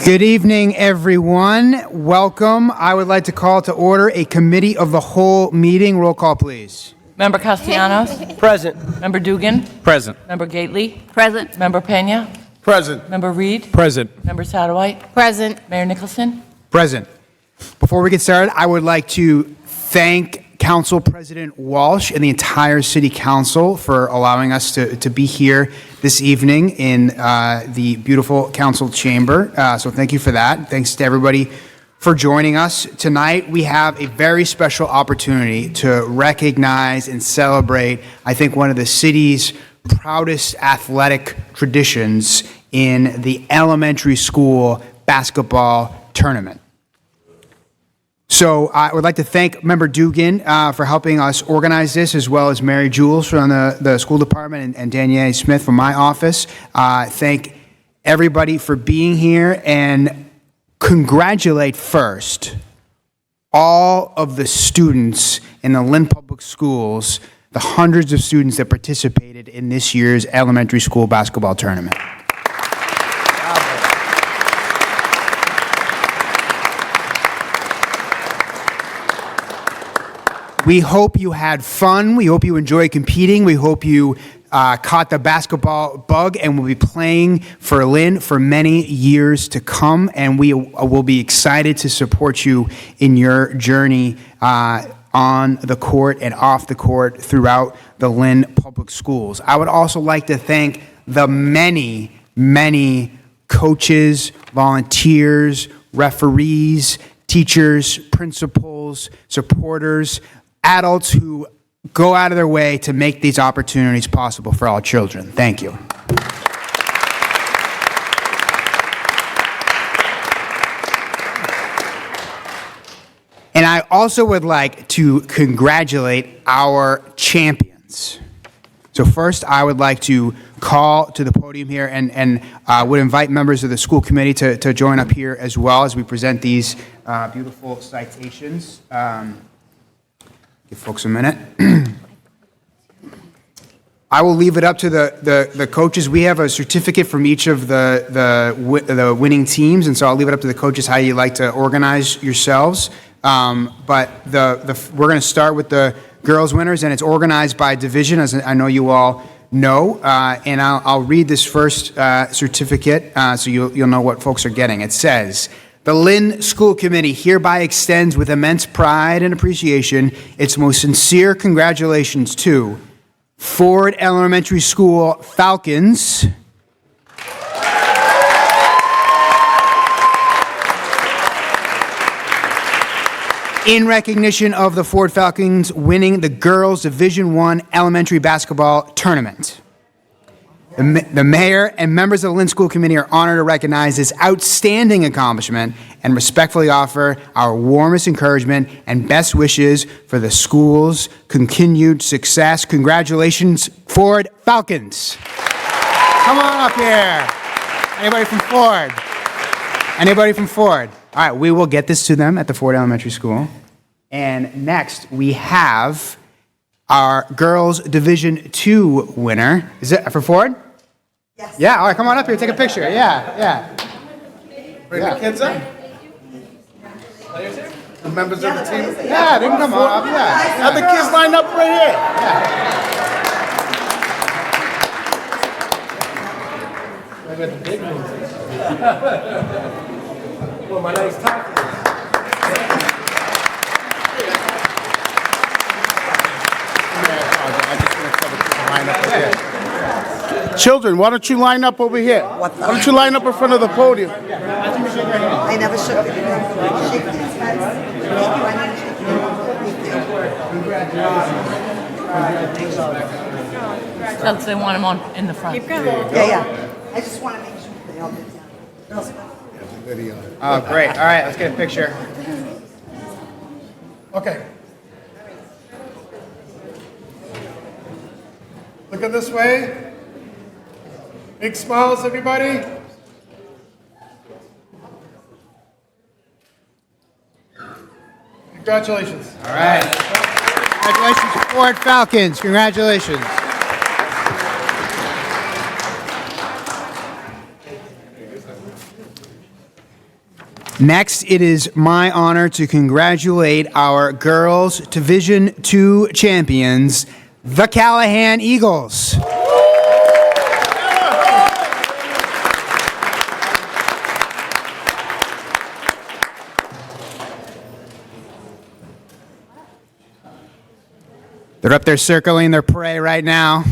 Good evening, everyone. Welcome. I would like to call to order a committee of the whole meeting. Roll call, please. Member Castellanos? Present. Member Dugan? Present. Member Gately? Present. Member Pena? Present. Member Reed? Present. Member Satterwhite? Present. Mayor Nicholson? Present. Before we get started, I would like to thank Council President Walsh and the entire City Council for allowing us to be here this evening in the beautiful Council Chamber. So thank you for that. Thanks to everybody for joining us tonight. We have a very special opportunity to recognize and celebrate, I think, one of the city's proudest athletic traditions in the elementary school basketball tournament. So I would like to thank Member Dugan for helping us organize this, as well as Mary Jules from the school department and Danielle Smith from my office. Thank everybody for being here, and congratulate first all of the students in the Lynn Public Schools, the hundreds of students that participated in this year's elementary school basketball tournament. We hope you had fun. We hope you enjoyed competing. We hope you caught the basketball bug and will be playing for Lynn for many years to come. And we will be excited to support you in your journey on the court and off the court throughout the Lynn Public Schools. I would also like to thank the many, many coaches, volunteers, referees, teachers, principals, supporters, adults who go out of their way to make these opportunities possible for all children. Thank you. And I also would like to congratulate our champions. So first, I would like to call to the podium here and would invite members of the school committee to join up here as well as we present these beautiful citations. Give folks a minute. I will leave it up to the coaches. We have a certificate from each of the winning teams, and so I'll leave it up to the coaches how you like to organize yourselves. But we're going to start with the girls winners, and it's organized by division, as I know you all know. And I'll read this first certificate so you'll know what folks are getting. It says, "The Lynn School Committee hereby extends with immense pride and appreciation its most sincere congratulations to Ford Elementary School Falcons, in recognition of the Ford Falcons winning the Girls Division I Elementary Basketball Tournament. The mayor and members of the Lynn School Committee are honored to recognize this outstanding accomplishment and respectfully offer our warmest encouragement and best wishes for the school's continued success. Congratulations, Ford Falcons." Come on up here. Anybody from Ford? Anybody from Ford? All right, we will get this to them at the Ford Elementary School. And next, we have our Girls Division II winner. Is it for Ford? Yes. Yeah, all right, come on up here, take a picture. Yeah. Bring the kids up. The members of the team. Yeah, they can come on up, yeah. Have the kids lined up right here. I got the big ones. Well, my nice tacos. Children, why don't you line up over here? Why don't you line up in front of the podium? I never shook it. Shake hands, guys. Thank you. I need to shake hands. Else they want them on in the front. Yeah. I just want to make sure they all get down. Oh, great. All right, let's get a picture. Okay. Looking this way. Big smiles, everybody. Congratulations. All right. Congratulations, Ford Falcons. Congratulations. Next, it is my honor to congratulate our girls Division II champions, the Callahan Eagles. They're up there circling their prey right now.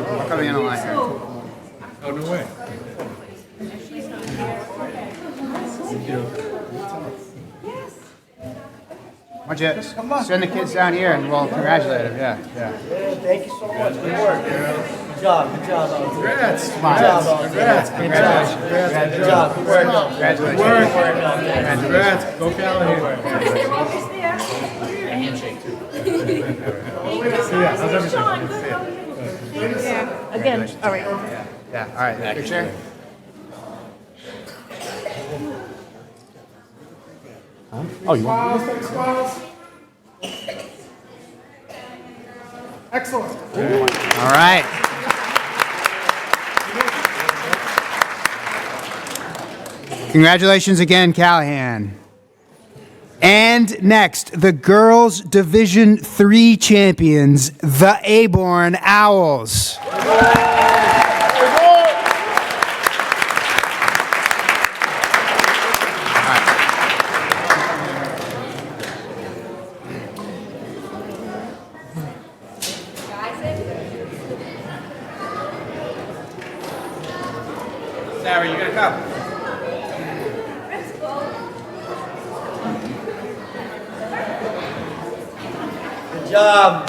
I'll come in a line here. Oh, no way. Why don't you send the kids down here and we'll congratulate them. Yeah. Thank you so much. Good work. Good job. Good job. Congrats. Good job. Congrats. Congrats. Good job. Good work. Congratulations. Congrats. Go Callahan. See ya. How's everything? See ya. Again, all right. Yeah, all right. Picture. Oh, you want? Excellent. All right. Congratulations again, Callahan. And next, the girls Division III champions, the Aborn Owls. Sarah, you gonna come? Good job.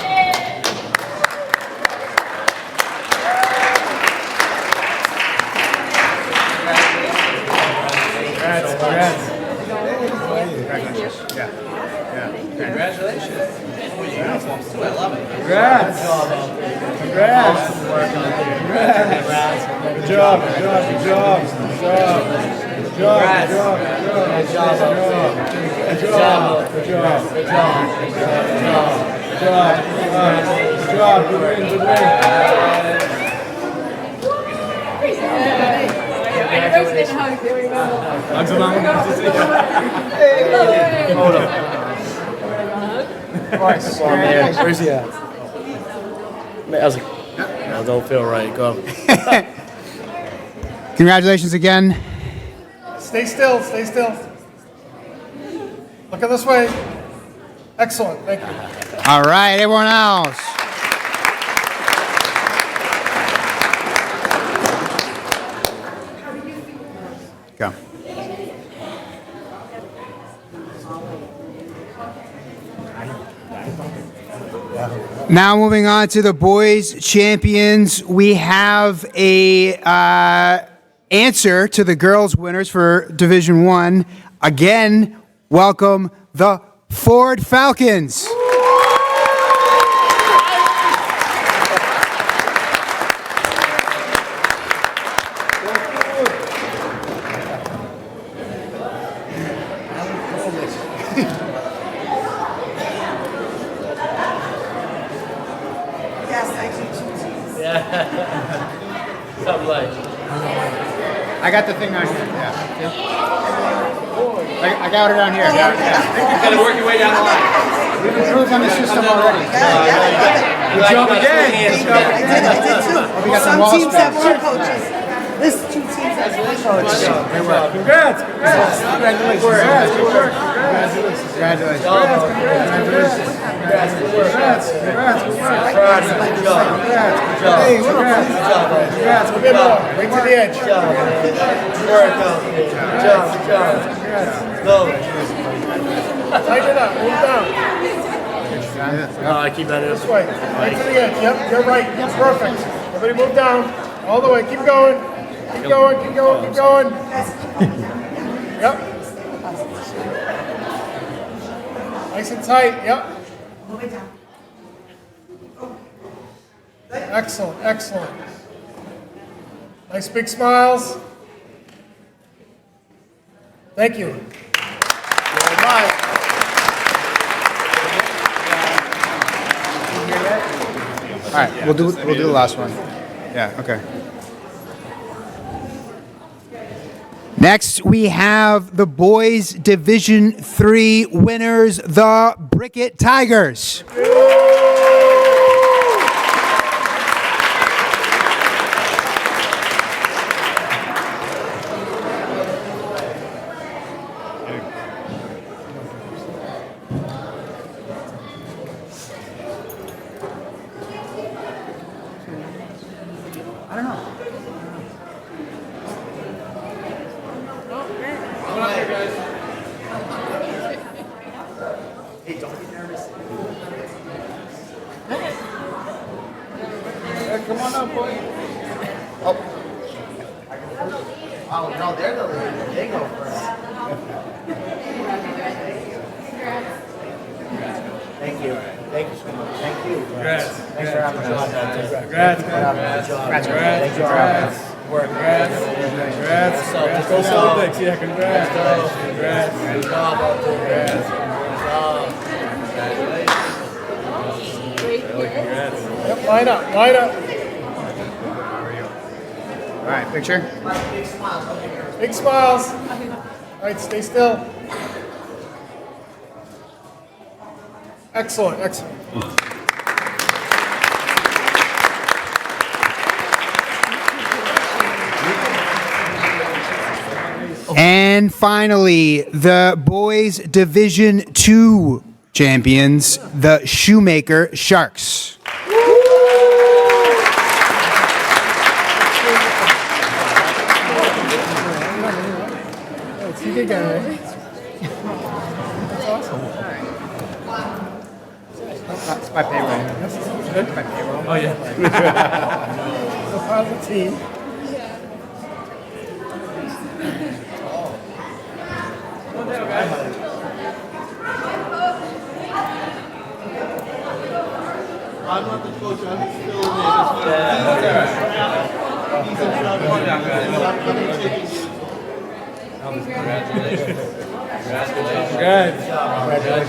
Congratulations. Uniforms too, I love it. Congrats. Congrats. Good job. Good job. Good job. Good job. Good job. Good job. Good job. Good job. Good job. Good job. Good win. Good win. Hugs him out. Of course. Where's he at? I was like, I don't feel right. Go. Congratulations again. Stay still. Stay still. Look at this way. Excellent. Thank you. All right, everyone else. Go. Now moving on to the boys champions, we have a answer to the girls winners for Division One. Again, welcome the Ford Falcons. Yes, I do two teams. Something like. I got the thing on here. Yeah. I got it on here. You gotta work your way down the line. We've improved on the system already. Good job again. I did too. We got some Some wall teams have spells. one coaches. This two teams have one coach. Congrats. Congrats. Congratulations. Good work. Congratulations. Congrats. Congrats. Good work. Congrats. Congrats. Good work. Good job. Congrats. Good job. Hey, what up? Congrats. A bit more. Right to the edge. Good job. Good work. Good job. Good job. Go. Tighten it up. Move down. No, I keep that in. This way. Right to the edge. Yep. You're right. Perfect. Everybody move down. All the way. Keep going. Keep going. Keep going. Keep going. Yep. Nice and tight. Yep. Excellent, excellent. Nice big smiles. Thank you. All right, we'll do the last one. Yeah, okay. Next, we have the boys Division III winners, the Brickett Tigers. Come on up, boy. Oh, no, they're the leaders. They go first. Thank you. Thank you so much. Thank you. Thanks for having us. Congrats. Thank you for having us. Work. Congrats. Go Celtics. Yeah, congrats. Good job out there. Yep, line up. All right, picture. Big smiles. All right, stay still. Excellent. And finally, the boys Division II champions, the Shoemaker Sharks. You did get it. That's my payroll. Oh, yeah. So how's the team? I'm not the coach, I'm still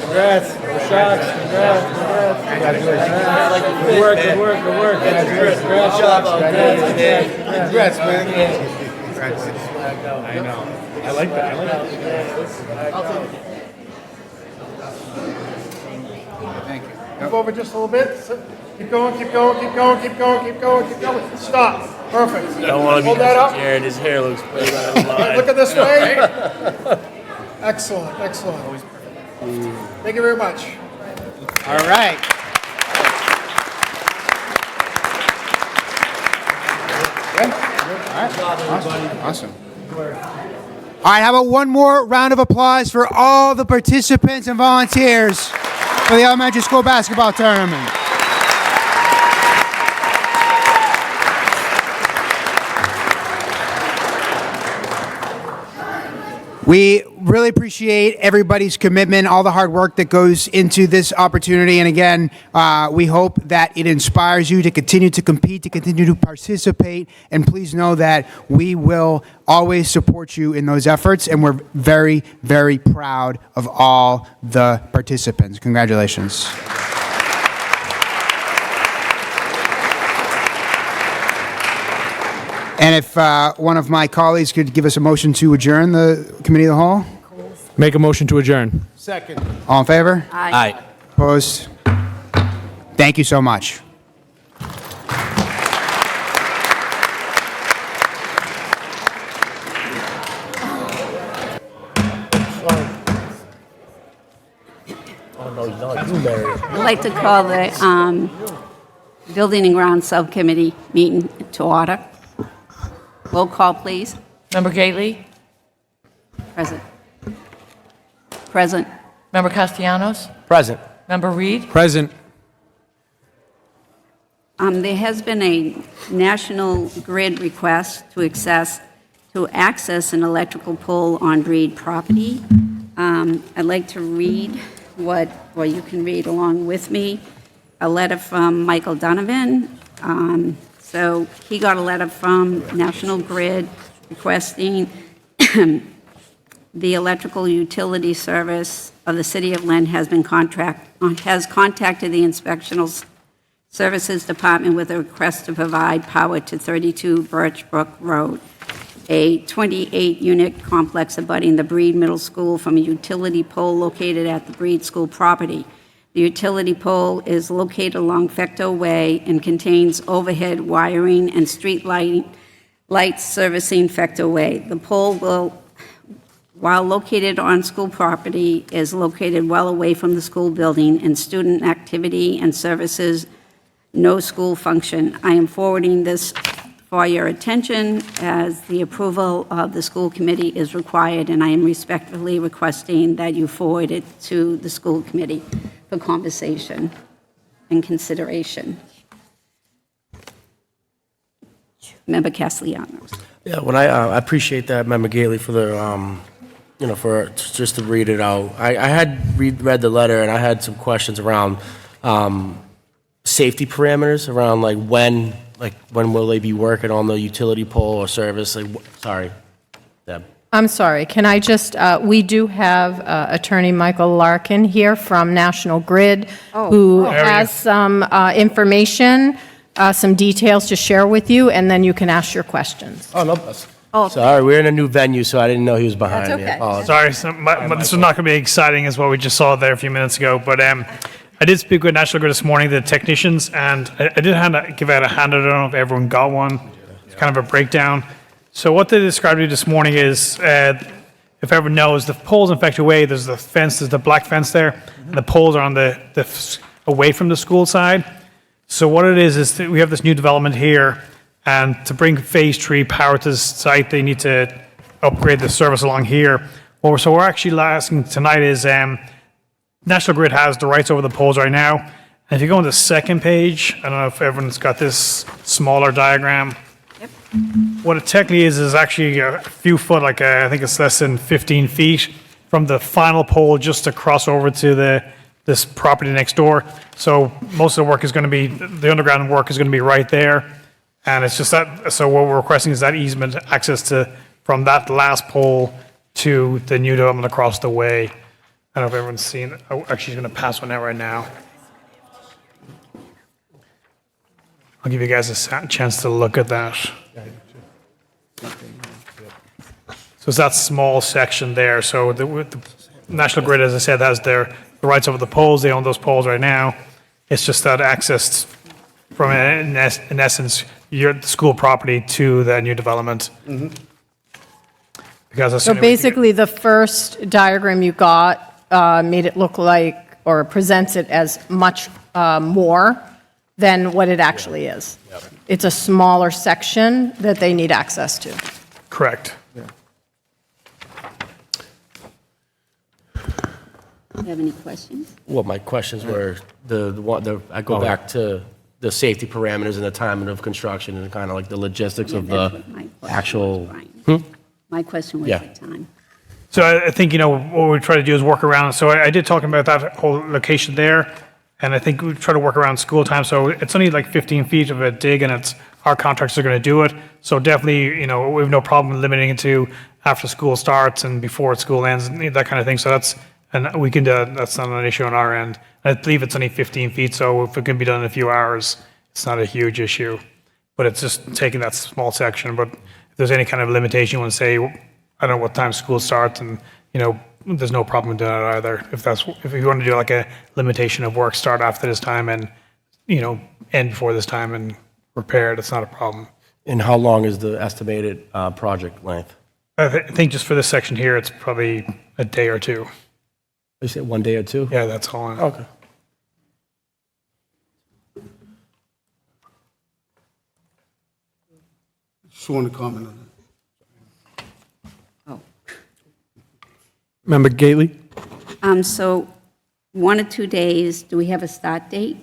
Congrats. Go Sharks. Congrats. Good work. Congrats, man. I know. I like that. Thank you. Move over just a little bit. Keep going. Stop. Perfect. I don't want to Hold be that up. Jared. His hair looks way better than mine. Look at this way. Excellent. Thank you very much. All right. Good. Awesome. All right, how about one more round of applause for all the participants and volunteers for the elementary school basketball tournament. We really appreciate everybody's commitment, all the hard work that goes into this opportunity. And again, we hope that it inspires you to continue to compete, to continue to participate. And please know that we will always support you in those efforts. And we're very, very proud of all the participants. Congratulations. And if one of my colleagues could give us a motion to adjourn the committee of the whole? Make a motion to adjourn. Second. All in favor? Aye. Opposed? Thank you so much. I'd like to call the Building and Grounds Subcommittee meeting to order. Roll call, please. Member Gately? Present. Present. Member Castellanos? Present. Member Reed? Present. There has been a National Grid request to access an electrical pole on Reed property. I'd like to read you can read along with me. A letter from Michael Donovan, So he got a letter from National Grid requesting the electrical utility service of the city of Lynn has contacted the Inspectional Services Department with a request to provide power to 32 Birch Brook Road, a 28-unit complex abutting the Breed Middle School from a utility pole located at the Breed School property. The utility pole is located along Fecto Way and contains overhead wiring and street lights servicing Fecto Way. The pole while located on school property, is located well away from the school building and student activity and services no school function. I am forwarding this for your attention as the approval of the school committee is required, and I am respectfully requesting that you forward it to the school committee for conversation and consideration. Member Castellanos. Yeah, when I appreciate that, Member Gately, for the, for just to read it out. I had read the letter, and I had some questions around safety parameters, around when will they be working on the utility pole or service? Sorry, Deb. I'm sorry, can I just, we do have Attorney Michael Larkin here from National Grid, who has some information, some details to share with you, and then you can ask your questions. Oh, no. Sorry, we're in a new venue, so I didn't know he was behind That's me. okay. I apologize. Sorry, this is not going to be exciting as what we just saw there a few minutes ago, but I did speak with National Grid this morning, the technicians, and I did give out a handout. I don't know if everyone got one. It's kind of a breakdown. So what they described to you this morning is, if everyone knows, the poles in Fecto Way, there's the fence, there's the black fence there, and the poles are on the away from the school side. So what it is that we have this new development here, and to bring phase 3 power to the site, they need to upgrade the service along here. So we're actually asking tonight is, National Grid has the rights over the poles right now. And if you go on the second page, I don't know if everyone's got this smaller diagram. Yep. What it technically is actually a few foot, I think it's less than 15 feet from the final pole just to cross over to this property next door. So most of the work is going to be, the underground work is going to be right there. And it's just that, so what we're requesting is that easement access from that last pole to the new development across the way. I don't know if everyone's seen it. Oh, actually, he's going to pass one out right now. I'll give you guys a chance to look at that. So it's that small section there. So the National Grid, as I said, has the rights over the poles. They own those poles right now. It's just that access from, in essence, the school property to the new development. Mm-hmm. Because So basically, the first diagram you got made it look like, or presents it as much more than what it actually is. It's a smaller section that they need access to. Correct. Do you have any questions? Well, my questions were, I go back to the safety parameters and the timing of construction and kind of the logistics of That's the what my question was, actual. Brian. My question was Yeah. the time. So I think, what we try to do is work around. So I did talk about that whole location there, and I think we try to work around school time. So it's only 15 feet of a dig, and our contractors are going to do it. So definitely, we have no problem limiting it to after school starts and before school ends, and that kind of thing. So and we can do that. That's not an issue on our end. I believe it's only 15 feet, so if it can be done in a few hours, it's not a huge issue. But it's just taking that small section. But if there's any kind of limitation, you want to say, I don't know what time school starts, and there's no problem doing it either. If you want to do a limitation of work, start after this time and end before this time and repair it, it's not a problem. And how long is the estimated project length? I think just for this section here, it's probably a day or two. You say 1 day or 2? Yeah, that's all. Okay. Just want to comment on that. Oh. Member Gately? So 1 or 2 days, do we have a start date?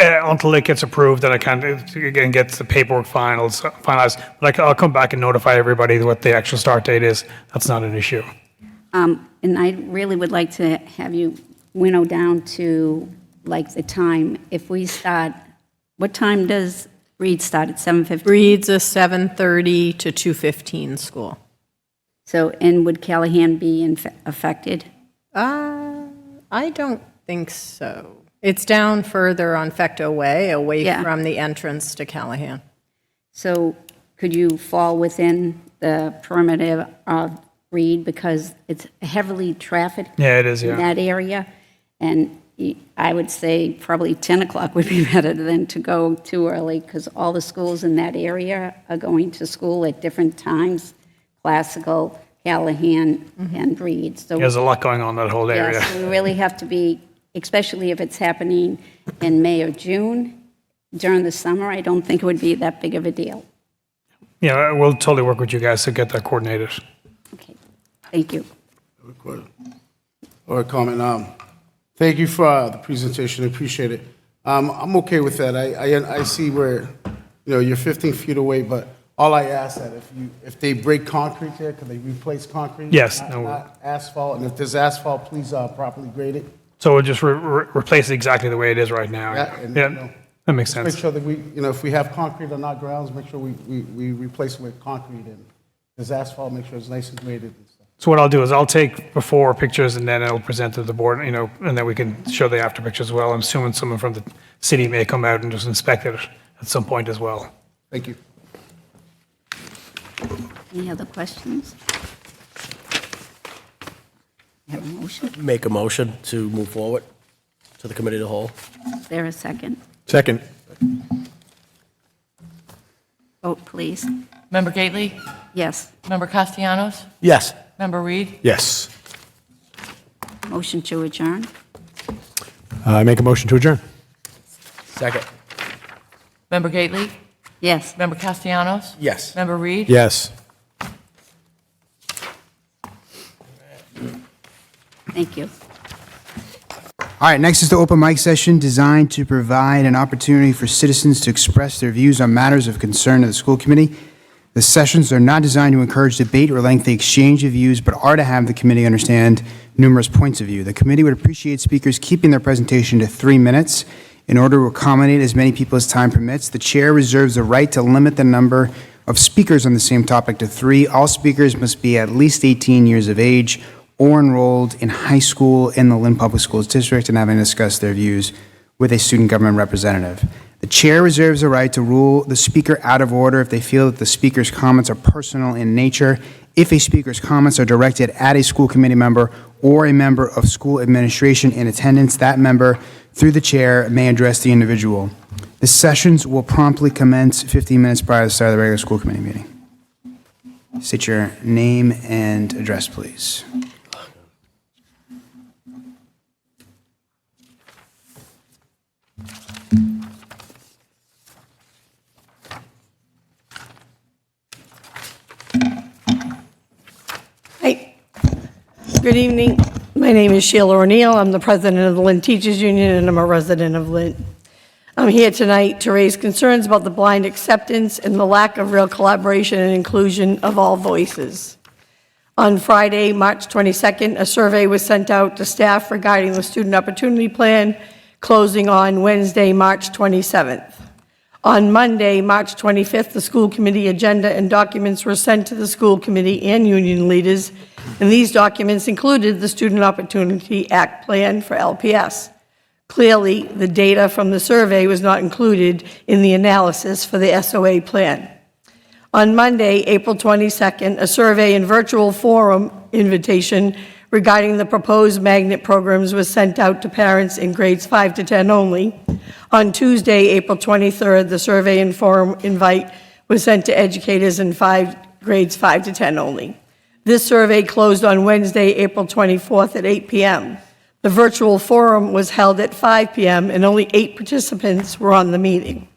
Until it gets approved, then I can again get the paperwork finalized. But I'll come back and notify everybody what the actual start date is. That's not an issue. And I really would like to have you winnow down to the time. If we start What time does Reed start, at 7:15? Reed's a 7:30 to 2:15 school. So, and would Callahan be affected? I don't think so. It's down further on Fecto Way, away Yeah. from the entrance to Callahan. So could you fall within the perimeter of Reed, because it's heavily trafficked? Yeah, it is, In yeah. that area, and I would say probably 10 o'clock would be better than to go too early, because all the schools in that area are going to school at different times, Classical, Callahan, and Reed. So There's a lot going on in that whole area. yes, we really have to be, especially if it's happening in May or June. During the summer, I don't think it would be that big of a deal. Yeah, we'll totally work with you guys to get that coordinated. Okay, thank you. Or comment. Thank you for the presentation. I appreciate it. I'm okay with that. I see where, you're 15 feet away, but all I ask that if they break concrete there, can they replace concrete? Yes, Not- no. not asphalt, and if there's asphalt, please properly grade it. So we'll just replace it exactly the way it is right now. Yeah, and, Yeah, that makes Make sense. sure that we, if we have concrete on our grounds, make sure we replace it with concrete, and if there's asphalt, make sure it's nice and graded and stuff. So what I'll do is I'll take before pictures and then I'll present to the board, and then we can show the after pictures as well. I'm assuming someone from the city may come out and just inspect it at some point as well. Thank you. Any other questions? Have a motion? Make a motion to move forward to the committee of the whole. Is there a second? Second. Vote, please. Member Gately? Yes. Member Castellanos? Yes. Member Reed? Yes. Motion to adjourn? I make a motion to adjourn. Second. Member Gately? Yes. Member Castellanos? Yes. Member Reed? Yes. Thank you. All right, next is the open mic session designed to provide an opportunity for citizens to express their views on matters of concern to the school committee. The sessions are not designed to encourage debate or lengthy exchange of views, but are to have the committee understand numerous points of view. The committee would appreciate speakers keeping their presentation to 3 minutes. In order to accommodate as many people as time permits, the chair reserves the right to limit the number of speakers on the same topic to 3. All speakers must be at least 18 years of age or enrolled in high school in the Lynn Public Schools District and having discussed their views with a student government representative. The chair reserves the right to rule the speaker out of order if they feel that the speaker's comments are personal in nature. If a speaker's comments are directed at a school committee member or a member of school administration in attendance, that member, through the chair, may address the individual. The sessions will promptly commence 15 minutes prior to the start of the regular school committee meeting. State your name and address, please. Hi. Good evening. My name is Sheila O'Neill. I'm the president of the Lynn Teachers Union, and I'm a resident of Lynn. I'm here tonight to raise concerns about the blind acceptance and the lack of real collaboration and inclusion of all voices. On Friday, March 22nd, a survey was sent out to staff regarding the Student Opportunity Plan, closing on Wednesday, March 27th. On Monday, March 25th, the school committee agenda and documents were sent to the school committee and union leaders, and these documents included the Student Opportunity Act plan for LPS. Clearly, the data from the survey was not included in the analysis for the SOA plan. On Monday, April 22nd, a survey and virtual forum invitation regarding the proposed magnet programs was sent out to parents in grades 5 to 10 only. On Tuesday, April 23rd, the survey and forum invite was sent to educators in grades 5 to 10 only. This survey closed on Wednesday, April 24th at 8 p.m. The virtual forum was held at 5 p.m. and only 8 participants were on the meeting.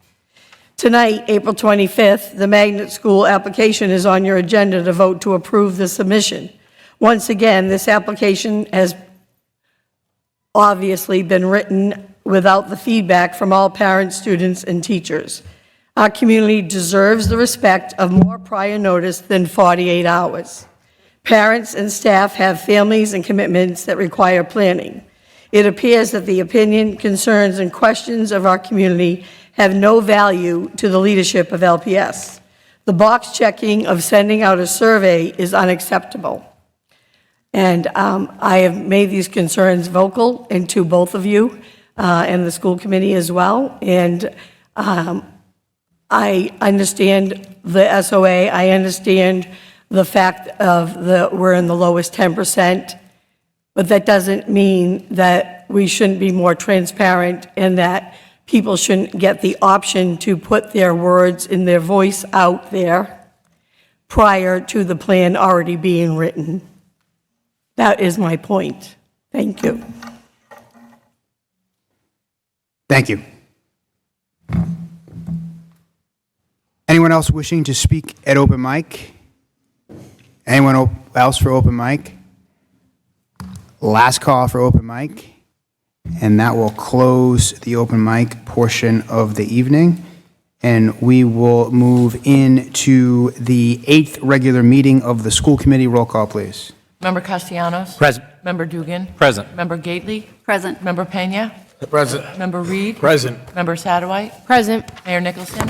Tonight, April 25th, the magnet school application is on your agenda to vote to approve the submission. Once again, this application has obviously been written without the feedback from all parents, students, and teachers. Our community deserves the respect of more prior notice than 48 hours. Parents and staff have families and commitments that require planning. It appears that the opinion, concerns, and questions of our community have no value to the leadership of LPS. The box checking of sending out a survey is unacceptable. And I have made these concerns vocal and to both of you and the school committee as well. And I understand the SOA. I understand the fact of we're in the lowest 10%, but that doesn't mean that we shouldn't be more transparent and that people shouldn't get the option to put their words and their voice out there prior to the plan already being written. That is my point. Thank you. Thank you. Anyone else wishing to speak at open mic? Anyone else for open mic? Last call for open mic. And that will close the open mic portion of the evening. And we will move into the 8th regular meeting of the school committee. Roll call, please. Member Castellanos? Present. Member Dugan? Present. Member Gately? Present. Member Pena? Present. Member Reed? Present. Member Satterwhite? Present. Mayor Nicholson?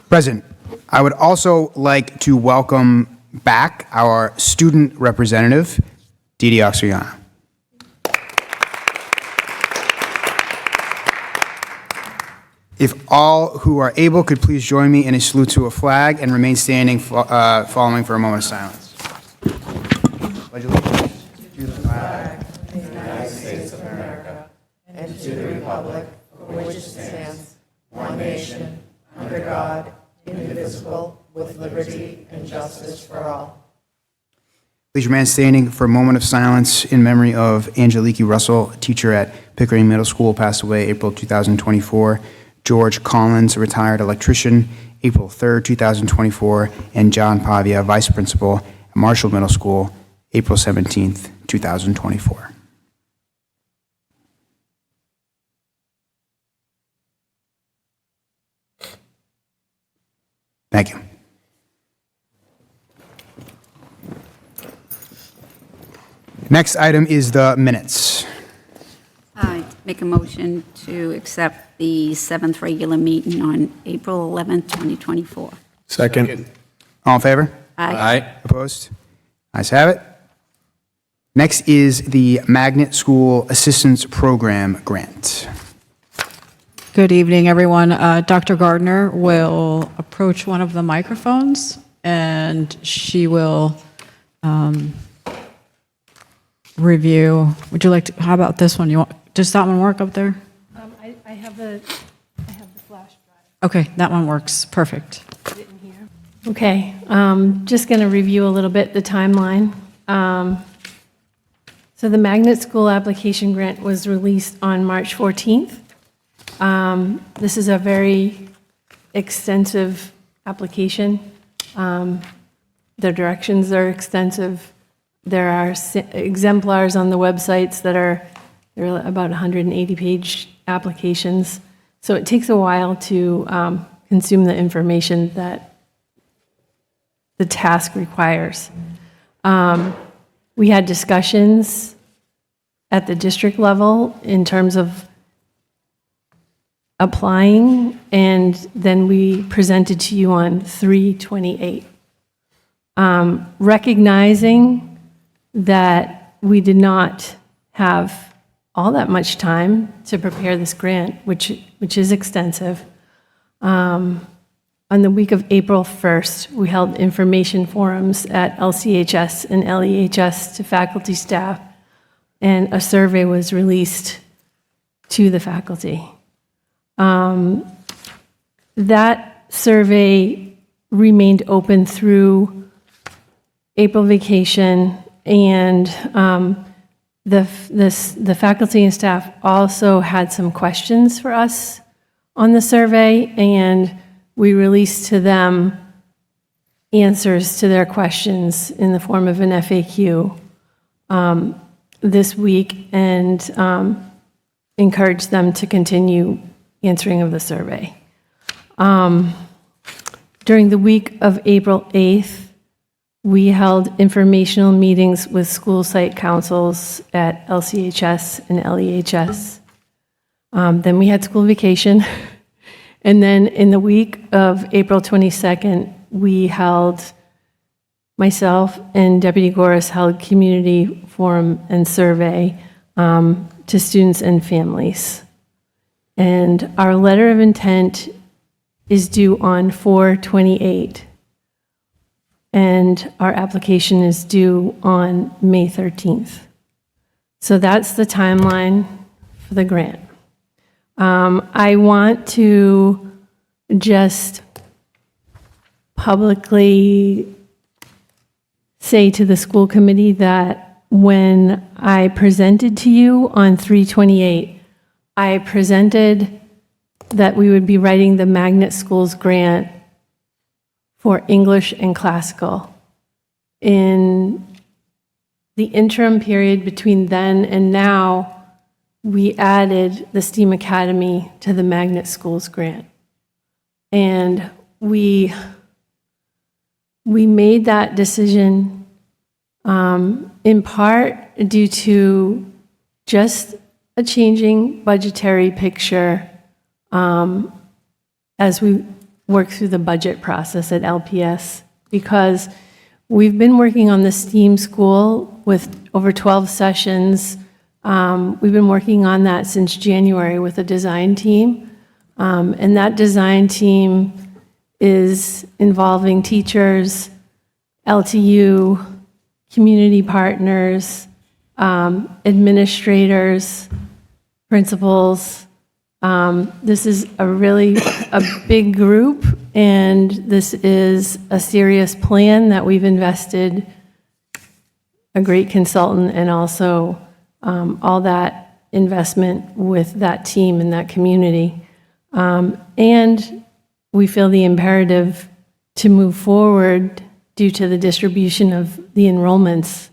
Present. I would also like to welcome back our student representative, Didi Oxriana. If all who are able could please join me in a salute to a flag and remain standing following for a moment of silence. Pledge allegiance to the flag of the United States of America and to the republic for which it stands, one nation, under God, indivisible, with liberty and justice for all. Please remain standing for a moment of silence in memory of Angeliki Russell, teacher at Pickering Middle School, passed away April 2024. George Collins, a retired electrician, April 3rd, 2024, and John Pavia, vice principal at Marshall Middle School, April 17th, 2024. Thank you. Next item is the minutes. I make a motion to accept the 7th regular meeting on April 11th, 2024. Second. All in favor? Aye. Opposed? Ayes have it. Next is the Magnet School Assistance Program Grant. Good evening, everyone. Dr. Gardner will approach one of the microphones, and she will review. Would you like to, how about this one? Does that one work up there? I have the flash drive. Okay, that one works. Perfect. Okay, just going to review a little bit the timeline. So the Magnet School application grant was released on March 14th. This is a very extensive application. The directions are extensive. There are exemplars on the websites that are about 180-page applications. So it takes a while to consume the information that the task requires. We had discussions at the district level in terms of applying, and then we presented to you on 3/28. Recognizing that we did not have all that much time to prepare this grant, which is extensive. On the week of April 1st, we held information forums at LCHS and LEHS to faculty staff, and a survey was released to the faculty. That survey remained open through April vacation, and the faculty and staff also had some questions for us on the survey, and we released to them answers to their questions in the form of an FAQ this week, and encouraged them to continue answering of the survey. During the week of April 8th, we held informational meetings with school site councils at LCHS and LEHS. Then we had school vacation, And then in the week of April 22nd, myself and Deputy Goris held community forum and survey to students and families. And our letter of intent is due on 4/28, and our application is due on May 13th. So that's the timeline for the grant. I want to just publicly say to the school committee that when I presented to you on 3/28, I presented that we would be writing the Magnet Schools grant for English and classical. In the interim period between then and now, we added the STEAM Academy to the Magnet Schools grant. And we made that decision in part due to just a changing budgetary picture as we work through the budget process at LPS, because we've been working on the STEAM school with over 12 sessions. We've been working on that since January with a design team. And that design team is involving teachers, LTU, community partners, administrators, principals. This is a big group, and this is a serious plan that we've invested a great consultant and also all that investment with that team and that community. And we feel the imperative to move forward due to the distribution of the enrollments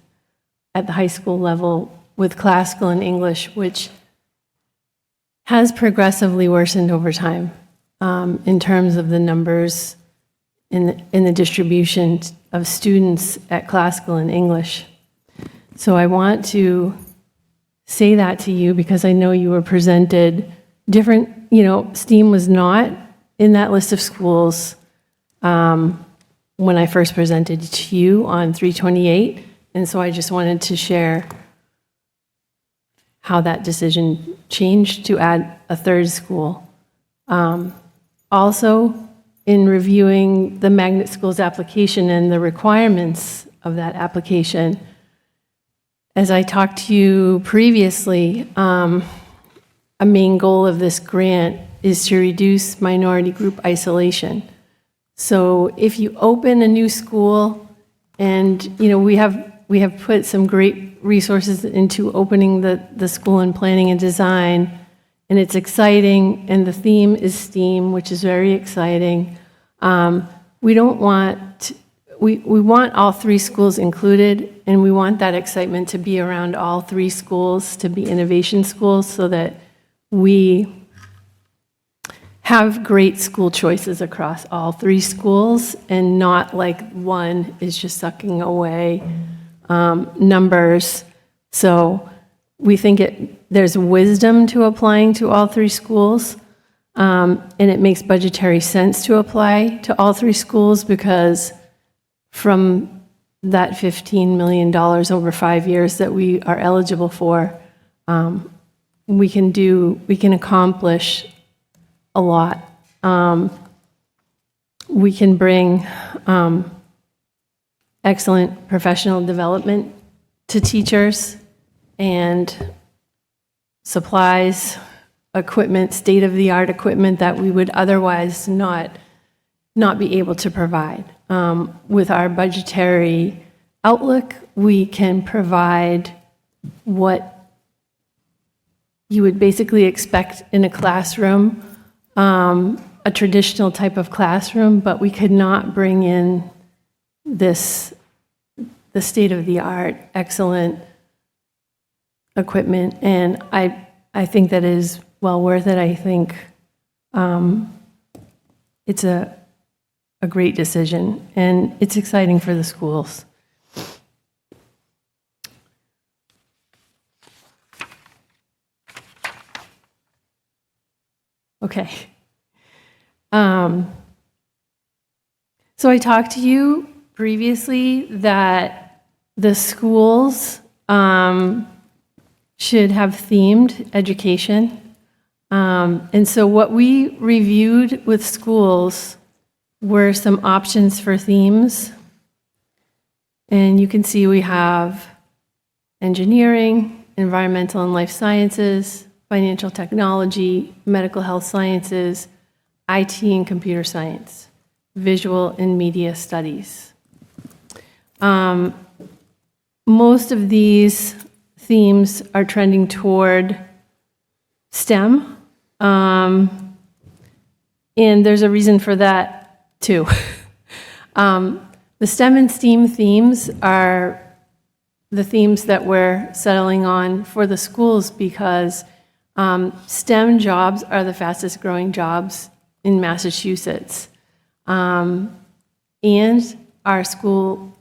at the high school level with classical and English, which has progressively worsened over time in terms of the numbers in the distribution of students at classical and English. So I want to say that to you because I know you were presented different, STEAM was not in that list of schools when I first presented to you on 3/28, and so I just wanted to share how that decision changed to add a third school. Also, in reviewing the Magnet Schools application and the requirements of that application, as I talked to you previously, a main goal of this grant is to reduce minority group isolation. So if you open a new school, and we have put some great resources into opening the school in planning and design, and it's exciting, and the theme is STEAM, which is very exciting. We want all three schools included, and we want that excitement to be around all three schools, to be innovation schools, so that we have great school choices across all three schools, and not like one is just sucking away numbers. So we think there's wisdom to applying to all three schools, and it makes budgetary sense to apply to all three schools because from that $15 million over 5 years that we are eligible for, we can accomplish a lot. We can bring excellent professional development to teachers and supplies, equipment, state-of-the-art equipment that we would otherwise not be able to provide. With our budgetary outlook, we can provide what you would basically expect in a classroom, a traditional type of classroom, but we could not bring in the state-of-the-art, excellent equipment, and I think that is well worth it. I think it's a great decision, and it's exciting for the schools. Okay. So I talked to you previously that the schools should have themed education. And so what we reviewed with schools were some options for themes. And you can see we have engineering, environmental and life sciences, financial technology, medical health sciences, IT and computer science, visual and media studies. Most of these themes are trending toward STEM, and there's a reason for that too. The STEM and STEAM themes are the themes that we're settling on for the schools because STEM jobs are the fastest growing jobs in Massachusetts. And our school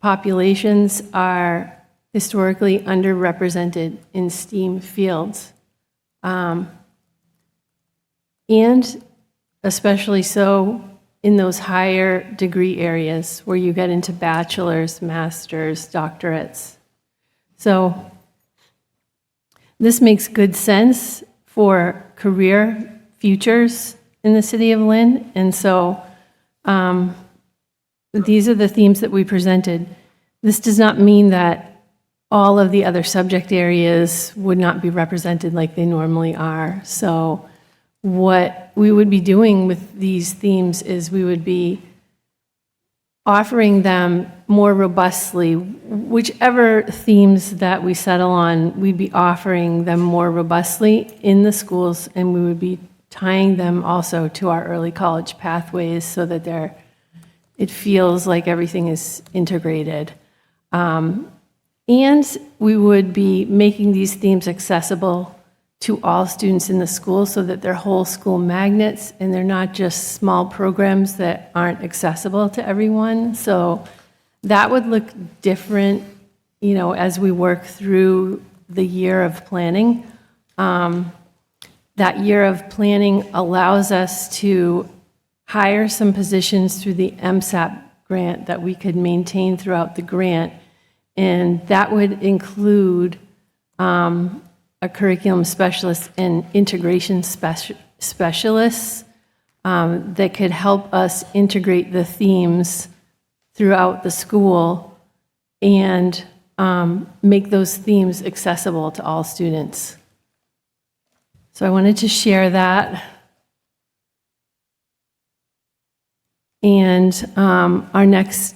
populations are historically underrepresented in STEAM fields. And especially so in those higher degree areas where you get into bachelor's, master's, doctorates. So this makes good sense for career futures in the city of Lynn. And so these are the themes that we presented. This does not mean that all of the other subject areas would not be represented like they normally are. So what we would be doing with these themes is we would be offering them more robustly. Whichever themes that we settle on, we'd be offering them more robustly in the schools, and we would be tying them also to our early college pathways so that it feels like everything is integrated. And we would be making these themes accessible to all students in the school so that they're whole school magnets and they're not just small programs that aren't accessible to everyone. So that would look different, as we work through the year of planning. That year of planning allows us to hire some positions through the MSAP grant that we could maintain throughout the grant. And that would include a curriculum specialist and integration specialists that could help us integrate the themes throughout the school and make those themes accessible to all students. So I wanted to share that. And our next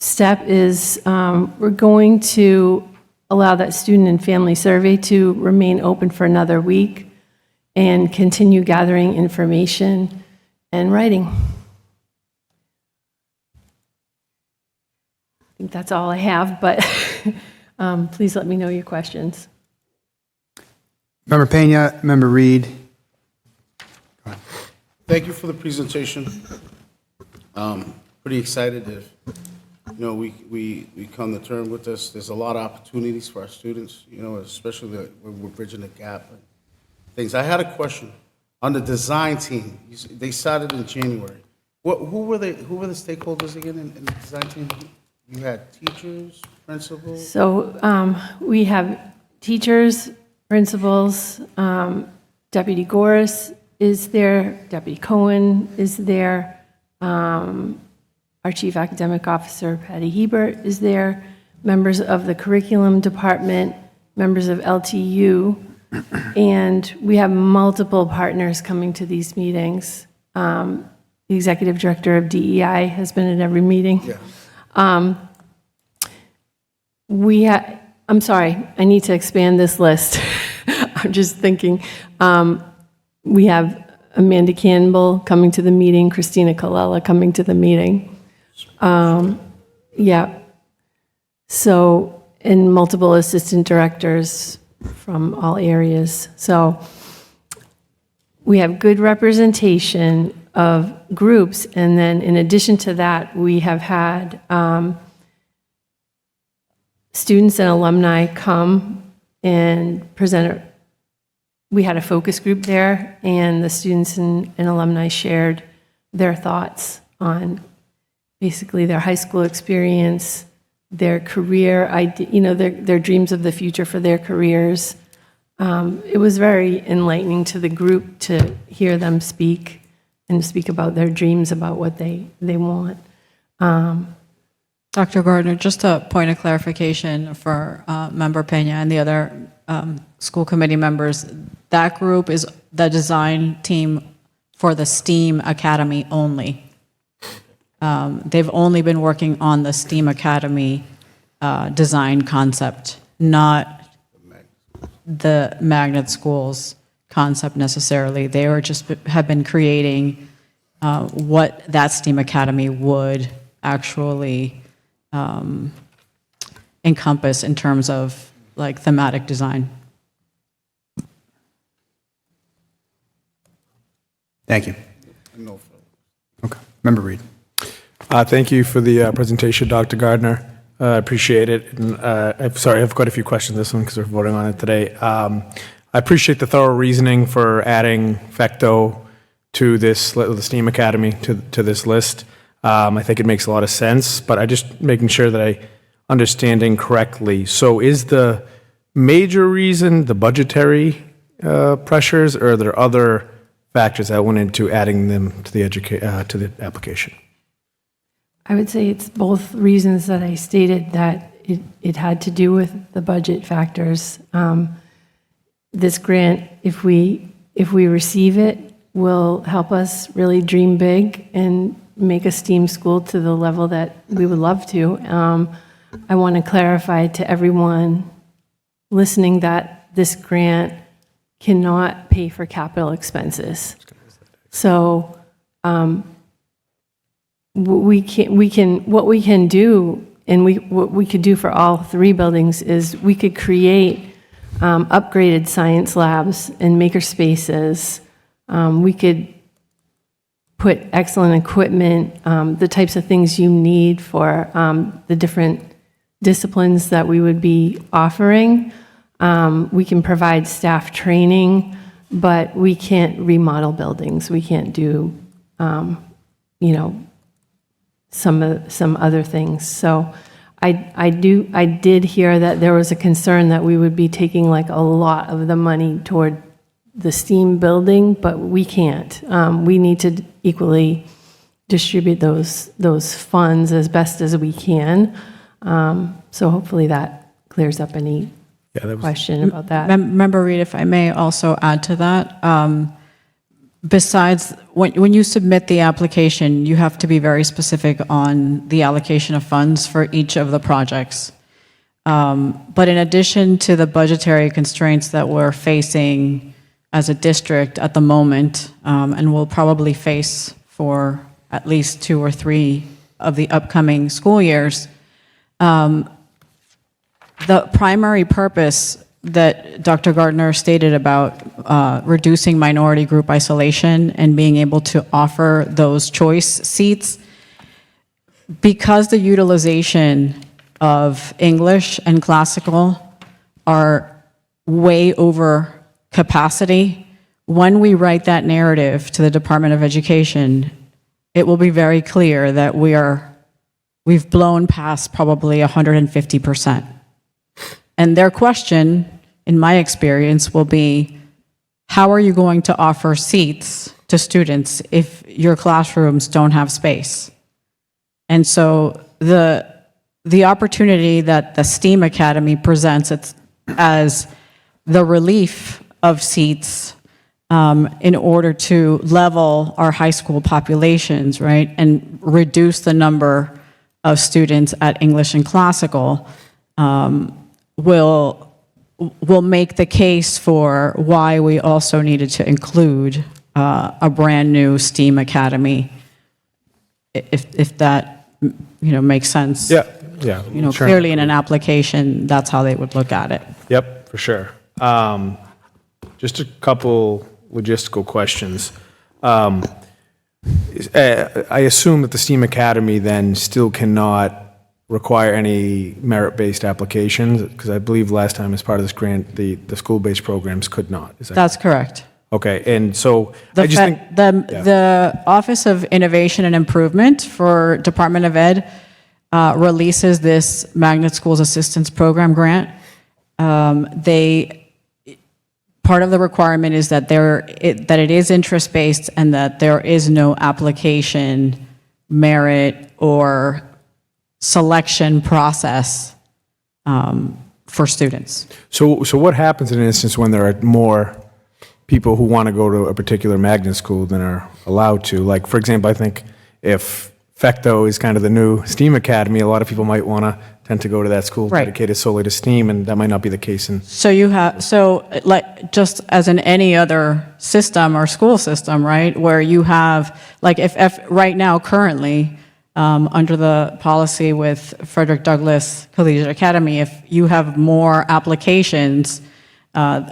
step is we're going to allow that student and family survey to remain open for another week and continue gathering information and writing. I think that's all I have, but please let me know your questions. Member Pena, Member Reed. Thank you for the presentation. Pretty excited if we come to term with this. There's a lot of opportunities for our students, especially when we're bridging the gap and things. I had a question on the design team. They started in January. Who were the stakeholders again in the design team? You had teachers, principals. So we have teachers, principals. Deputy Goris is there. Deputy Cohen is there. Our Chief Academic Officer, Patty Hebert, is there. Members of the curriculum department, members of LTU, and we have multiple partners coming to these meetings. The Executive Director of DEI has been at every meeting. Yeah. I'm sorry, I need to expand this list. I'm just thinking. We have Amanda Campbell coming to the meeting, Christina Colella coming to the meeting. Yeah. So, and multiple assistant directors from all areas. So we have good representation of groups. And then in addition to that, we have had students and alumni come and present. We had a focus group there, and the students and alumni shared their thoughts on basically their high school experience, their career, their dreams of the future for their careers. It was very enlightening to the group to hear them speak and speak about their dreams, about what they want. Dr. Gardner, just a point of clarification for Member Pena and the other school committee members. That group is the design team for the STEAM Academy only. They've only been working on the STEAM Academy design concept, not the magnet schools concept necessarily. They are just have been creating what that STEAM Academy would actually encompass in terms of like thematic design. Thank you. Okay. Member Reed. Thank you for the presentation, Dr. Gardner. I appreciate it. And, I'm sorry, I have quite a few questions on this one because we're voting on it today. I appreciate the thorough reasoning for adding FECTO to this, the STEAM Academy, to this list. I think it makes a lot of sense, but I just making sure that I understanding correctly. So is the major reason the budgetary pressures, or are there other factors that went into adding them to the application? I would say it's both reasons that I stated, that it had to do with the budget factors. This grant, if we receive it, will help us really dream big and make a STEAM school to the level that we would love to. I want to clarify to everyone listening that this grant cannot pay for capital expenses. So what we can do, and what we could do for all three buildings, is we could create upgraded science labs and maker spaces. We could put excellent equipment, the types of things you need for the different disciplines that we would be offering. We can provide staff training, but we can't remodel buildings. We can't do, some other things. So I did hear that there was a concern that we would be taking like a lot of the money toward the STEAM building, but we can't. We need to equally distribute those funds as best as we can. So hopefully that clears up any question about that. Member Reed, if I may also add to that, besides, when you submit the application, you have to be very specific on the allocation of funds for each of the projects. But in addition to the budgetary constraints that we're facing as a district at the moment, and will probably face for at least 2 or 3 of the upcoming school years, the primary purpose that Dr. Gardner stated about reducing minority group isolation and being able to offer those choice seats, because the utilization of English and classical are way over capacity, when we write that narrative to the Department of Education, it will be very clear that we've blown past probably 150%. And their question, in my experience, will be, how are you going to offer seats to students if your classrooms don't have space? And so the opportunity that the STEAM Academy presents as the relief of seats in order to level our high school populations, right, and reduce the number of students at English and classical, will make the case for why we also needed to include a brand new STEAM Academy, if that makes sense. Yeah. Sure. Clearly in an application, that's how they would look at it. Yep, for sure. Just a couple logistical questions. I assume that the STEAM Academy then still cannot require any merit-based applications, because I believe last time as part of this grant, the school-based programs could not. Is that That's correct. Okay, and so The I just think. the Office of Innovation and Improvement for Department of Ed releases this Magnet Schools Assistance Program grant. Part of the requirement is that that it is interest-based and that there is no application, merit, or selection process for students. So what happens in an instance when there are more people who want to go to a particular magnet school than are allowed to? Like, for example, I think if FECTO is kind of the new STEAM academy, a lot of people might want to tend to go to that school Right. dedicated solely to STEAM, and that might not be the case in. So like just as in any other system or school system, right, where you have, like if right now currently, under the policy with Frederick Douglass Collegiate Academy, if you have more applications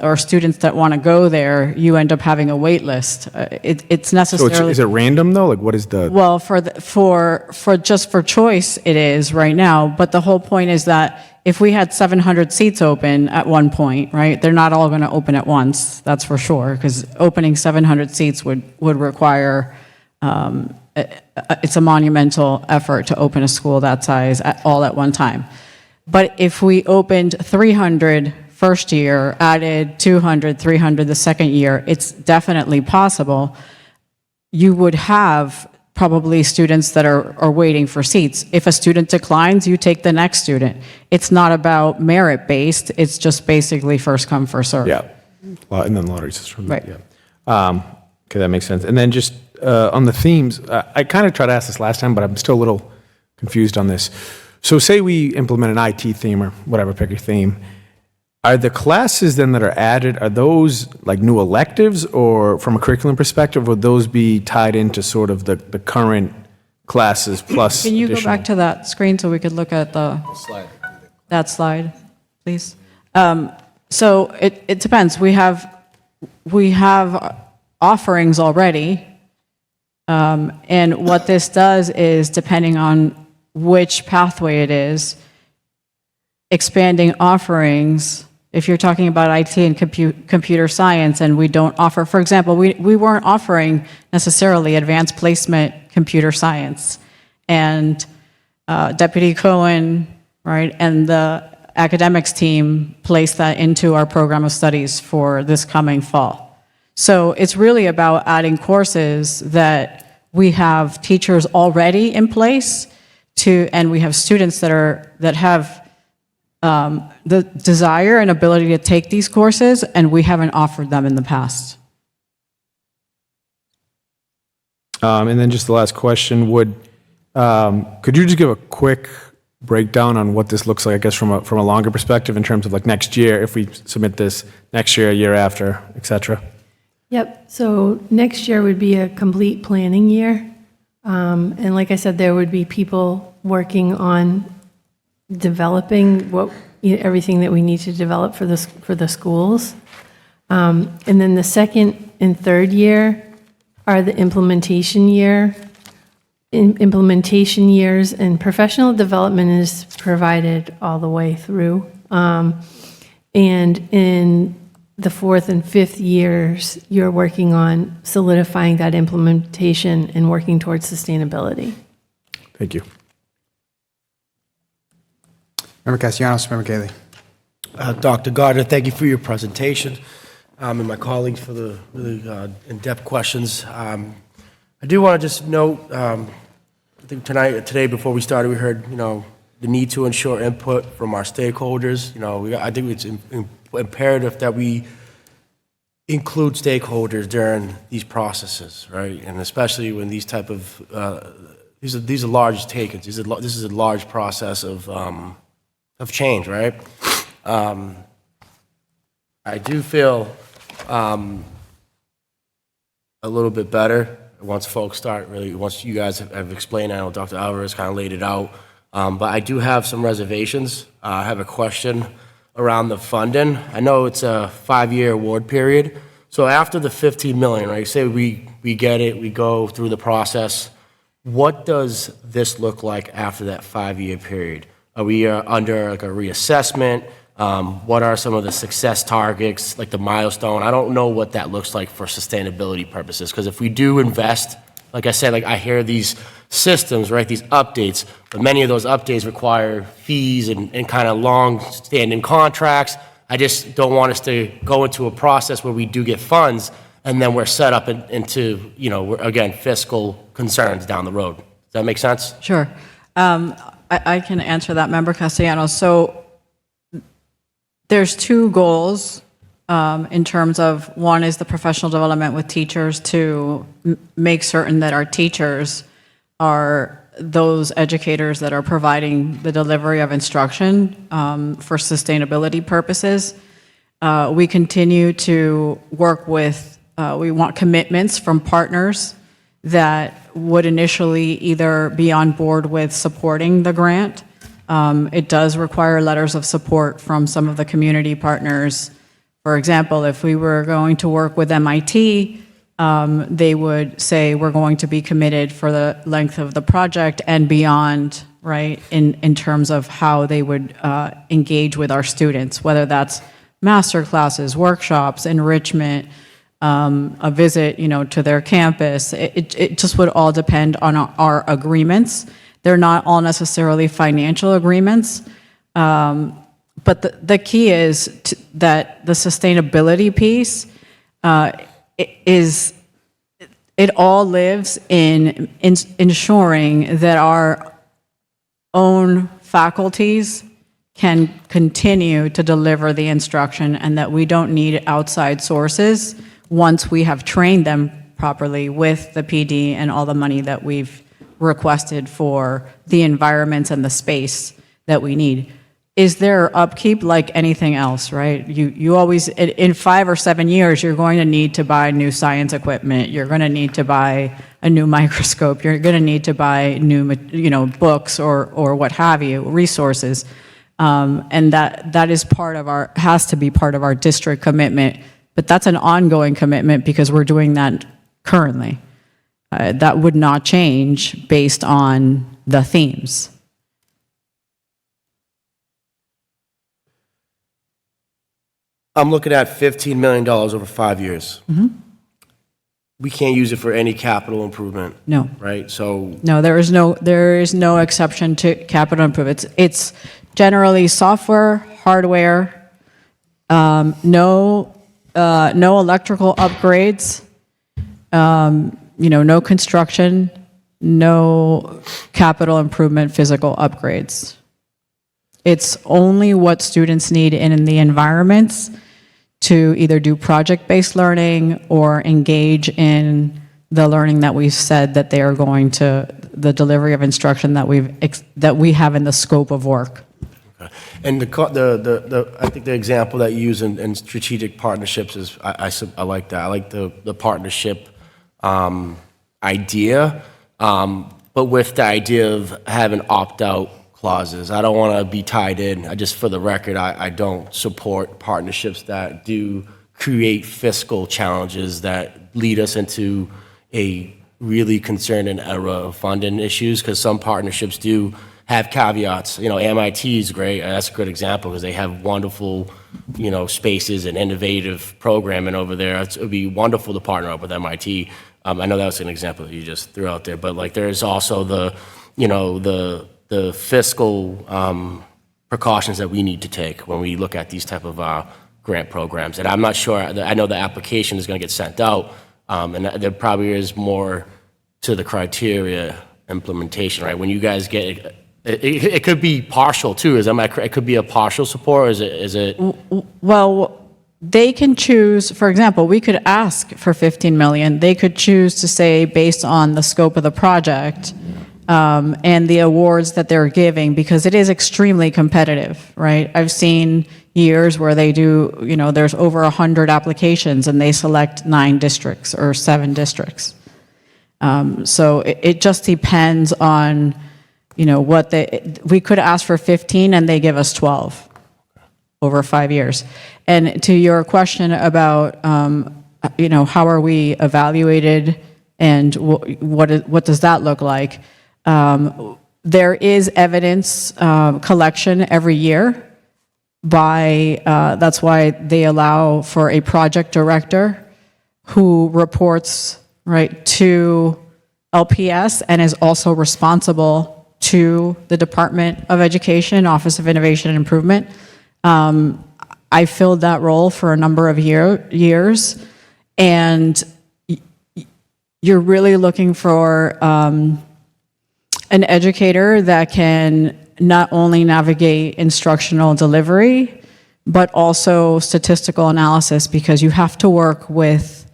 or students that want to go there, you end up having a wait list. It's So necessarily. is it random though? Like, what is the? Well, for choice, it is right now. But the whole point is that if we had 700 seats open at one point, right, they're not all going to open at once. That's for sure, because opening 700 seats would require. It's a monumental effort to open a school that size all at one time. But if we opened 300 first year, added 200, 300 the second year, it's definitely possible. You would have probably students that are waiting for seats. If a student declines, you take the next student. It's not about merit-based, it's just basically first come, first serve. Yeah, and then lottery system. Right. Yeah. Okay, that makes sense. And then just on the themes, I kind of tried to ask this last time, but I'm still a little confused on this. So say we implement an IT theme or whatever, pick your theme. Are the classes then that are added, are those like new electives, or from a curriculum perspective, would those be tied into sort of the current classes plus Can you go additional? back to that screen so we could look at that slide, please? So it depends. We have offerings already, and what this does is, depending on which pathway it is, expanding offerings. If you're talking about IT and computer science, and we don't offer, for example, we weren't offering necessarily advanced placement computer science, and Deputy Cohen, right, and the academics team placed that into our program of studies for this coming fall. So it's really about adding courses that we have teachers already in place and we have students that have the desire and ability to take these courses, and we haven't offered them in the past. And then just the last question could you just give a quick breakdown on what this looks like, I guess, from a longer perspective in terms of like next year, if we submit this next year, a year after, et cetera? Yep, so next year would be a complete planning year. And like I said, there would be people working on developing everything that we need to develop for the schools. And then the second and third year are the implementation year. Implementation years, and professional development is provided all the way through. And in the fourth and fifth years, you're working on solidifying that implementation and working towards sustainability. Thank you. Member Castellanos, Member Gailey. Dr. Gardner, thank you for your presentation, and my colleagues for the really in-depth questions. I do want to just note, I think today before we started, we heard, the need to ensure input from our stakeholders. I think it's imperative that we include stakeholders during these processes, right? And especially when these type of these are large takings. This is a large process of change, right? I do feel a little bit better once you guys have explained. I know Dr. Alvarez kind of laid it out, but I do have some reservations. I have a question around the funding. I know it's a 5-year award period. So after the $15 million, right, say we get it, we go through the process, what does this look like after that 5-year period? Are we under like a reassessment? What are some of the success targets, like the milestone? I don't know what that looks like for sustainability purposes, because if we do invest, like I said, like I hear these systems, right, these updates, but many of those updates require fees and kind of long-standing contracts. I just don't want us to go into a process where we do get funds and then we're set up into, again, fiscal concerns down the road. Does that make sense? Sure. I can answer that, Member Castellanos. So there's two goals in terms of, one is the professional development with teachers to make certain that our teachers are those educators that are providing the delivery of instruction for sustainability purposes. We continue to work with, we want commitments from partners that would initially either be on board with supporting the grant. It does require letters of support from some of the community partners. For example, if we were going to work with MIT, they would say we're going to be committed for the length of the project and beyond, right, in terms of how they would engage with our students, whether that's master classes, workshops, enrichment, a visit, to their campus. It just would all depend on our agreements. They're not all necessarily financial agreements, but the key is that the sustainability piece it all lives in ensuring that our own faculties can continue to deliver the instruction and that we don't need outside sources once we have trained them properly with the PD and all the money that we've requested for the environments and the space that we need. Is there upkeep like anything else, right? You always, in 5 or 7 years, you're going to need to buy new science equipment. You're going to need to buy a new microscope. You're going to need to buy new, books or what have you, resources. And that is has to be part of our district commitment. But that's an ongoing commitment because we're doing that currently. That would not change based on the themes. I'm looking at $15 million over 5 years. Mm-hmm. We can't use it for any capital improvement. No. Right? So No, there is no exception to capital improvements. It's generally software, hardware, no electrical upgrades, no construction, no capital improvement, physical upgrades. It's only what students need in the environments to either do project-based learning or engage in the learning that we've said that they are going to, the delivery of instruction that we have in the scope of work. Okay. And I think the example that you use in strategic partnerships is, I like that. I like the partnership idea, but with the idea of having opt-out clauses. I don't want to be tied in. Just for the record, I don't support partnerships that do create fiscal challenges that lead us into a really concerning era of funding issues, because some partnerships do have caveats. MIT is great. That's a good example because they have wonderful, spaces and innovative programming over there. It would be wonderful to partner up with MIT. I know that was an example that you just threw out there, but there's also the fiscal precautions that we need to take when we look at these type of grant programs. And I'm not sure, I know the application is going to get sent out, and there probably is more to the criteria implementation, right? When you guys get, it could be partial too, it could be a partial support, or is it? Well, they can choose, for example, we could ask for 15 million. They could choose to say, based on the scope of the project, and the awards that they're giving, because it is extremely competitive, right? I've seen years where they do, there's over 100 applications and they select 9 districts or 7 districts. So it just depends on, we could ask for 15 and they give us 12 over 5 years. And to your question about, how are we evaluated and what does that look like? There is evidence collection every year that's why they allow for a project director who reports, right, to LPS and is also responsible to the Department of Education, Office of Innovation and Improvement. I filled that role for a number of years, and you're really looking for an educator that can not only navigate instructional delivery, but also statistical analysis, because you have to work with,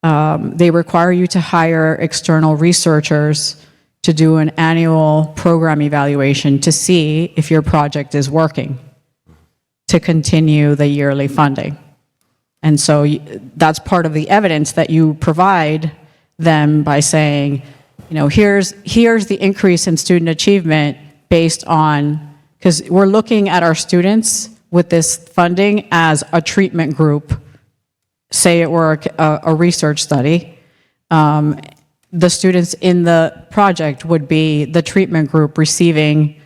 they require you to hire external researchers to do an annual program evaluation to see if your project is working, to continue the yearly funding. And so that's part of the evidence that you provide them by saying, you know, here's the increase in student achievement based on, because we're looking at our students with this funding as a treatment group, say it were a research study. The students in the project would be the treatment group receiving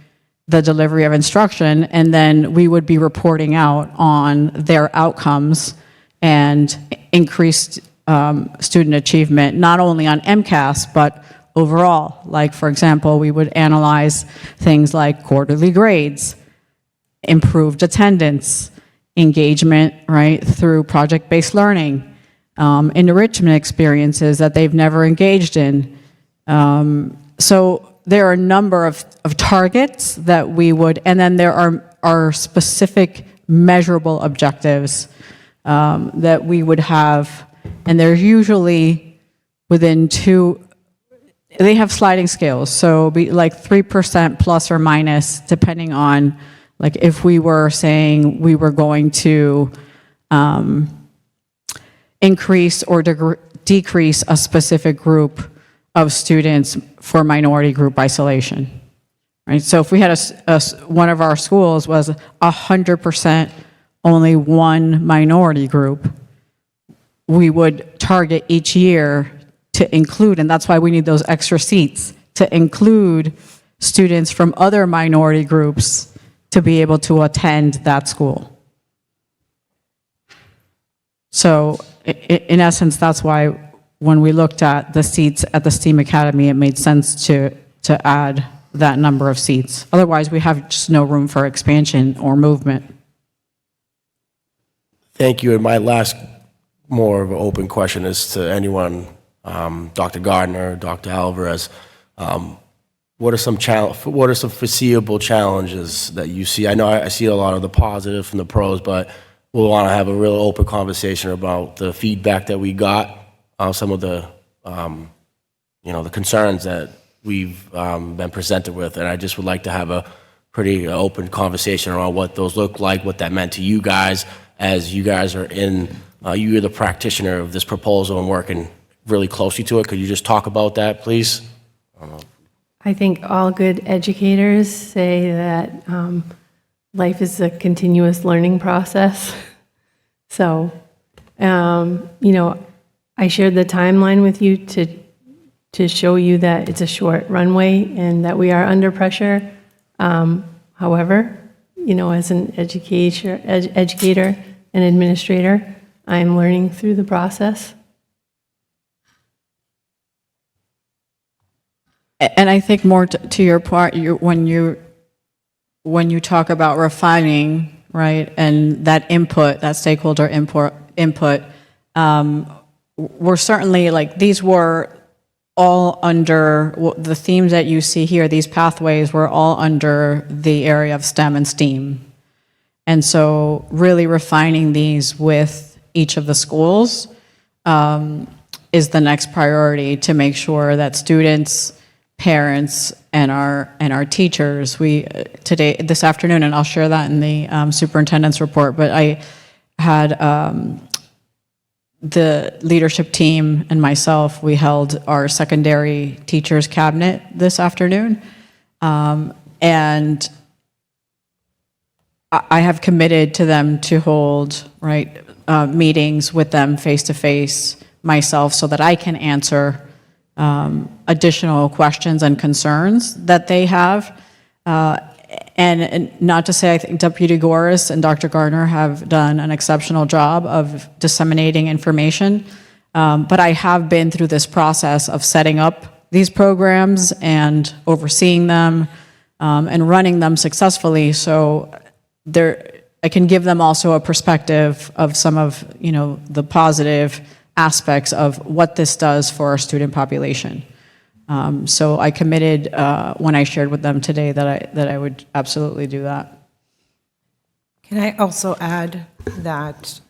the delivery of instruction, and then we would be reporting out on their outcomes and increased student achievement, not only on MCAS, but overall. Like, for example, we would analyze things like quarterly grades, improved attendance, engagement, right, through project-based learning, enrichment experiences that they've never engaged in. So there are a number of targets that we would, and then there are specific measurable objectives that we would have, and they're usually within they have sliding scales, so be like 3% plus or minus, depending on, like, if we were saying we were going to increase or decrease a specific group of students for minority group isolation, right? So if we had one of our schools was 100% only one minority group, we would target each year to include, and that's why we need those extra seats, to include students from other minority groups to be able to attend that school. So in essence, that's why when we looked at the seats at the STEAM Academy, it made sense to add that number of seats. Otherwise, we have just no room for expansion or movement. Thank you. And my last, more of an open question is to anyone, Dr. Gardner, Dr. Alvarez. What are some foreseeable challenges that you see? I know I see a lot of the positive from the pros, but we'll want to have a real open conversation about the feedback that we got, some of the, the concerns that we've been presented with, and I just would like to have a pretty open conversation around what those look like, what that meant to you guys, as you guys are you're the practitioner of this proposal and working really closely to it. Could you just talk about that, please? I think all good educators say that life is a continuous learning process. So, I shared the timeline with you to show you that it's a short runway and that we are under pressure. However, as an educator and administrator, I'm learning through the process. And I think more to your part, when you talk about refining, right, and that input, that stakeholder input, we're certainly, these were all under, the themes that you see here, these pathways were all under the area of STEM and STEAM. And so really refining these with each of the schools is the next priority, to make sure that students, parents, and our teachers, this afternoon, and I'll share that in the superintendent's report, but I had the leadership team and myself, we held our secondary teachers cabinet this afternoon, and I have committed to them to hold meetings with them face-to-face myself, so that I can answer additional questions and concerns that they have. And not to say I think Deputy Goris and Dr. Gardner have done an exceptional job of disseminating information, but I have been through this process of setting up these programs and overseeing them and running them successfully. So I can give them also a perspective of some of the positive aspects of what this does for our student population. So I committed when I shared with them today that I would absolutely do that. Can I also add that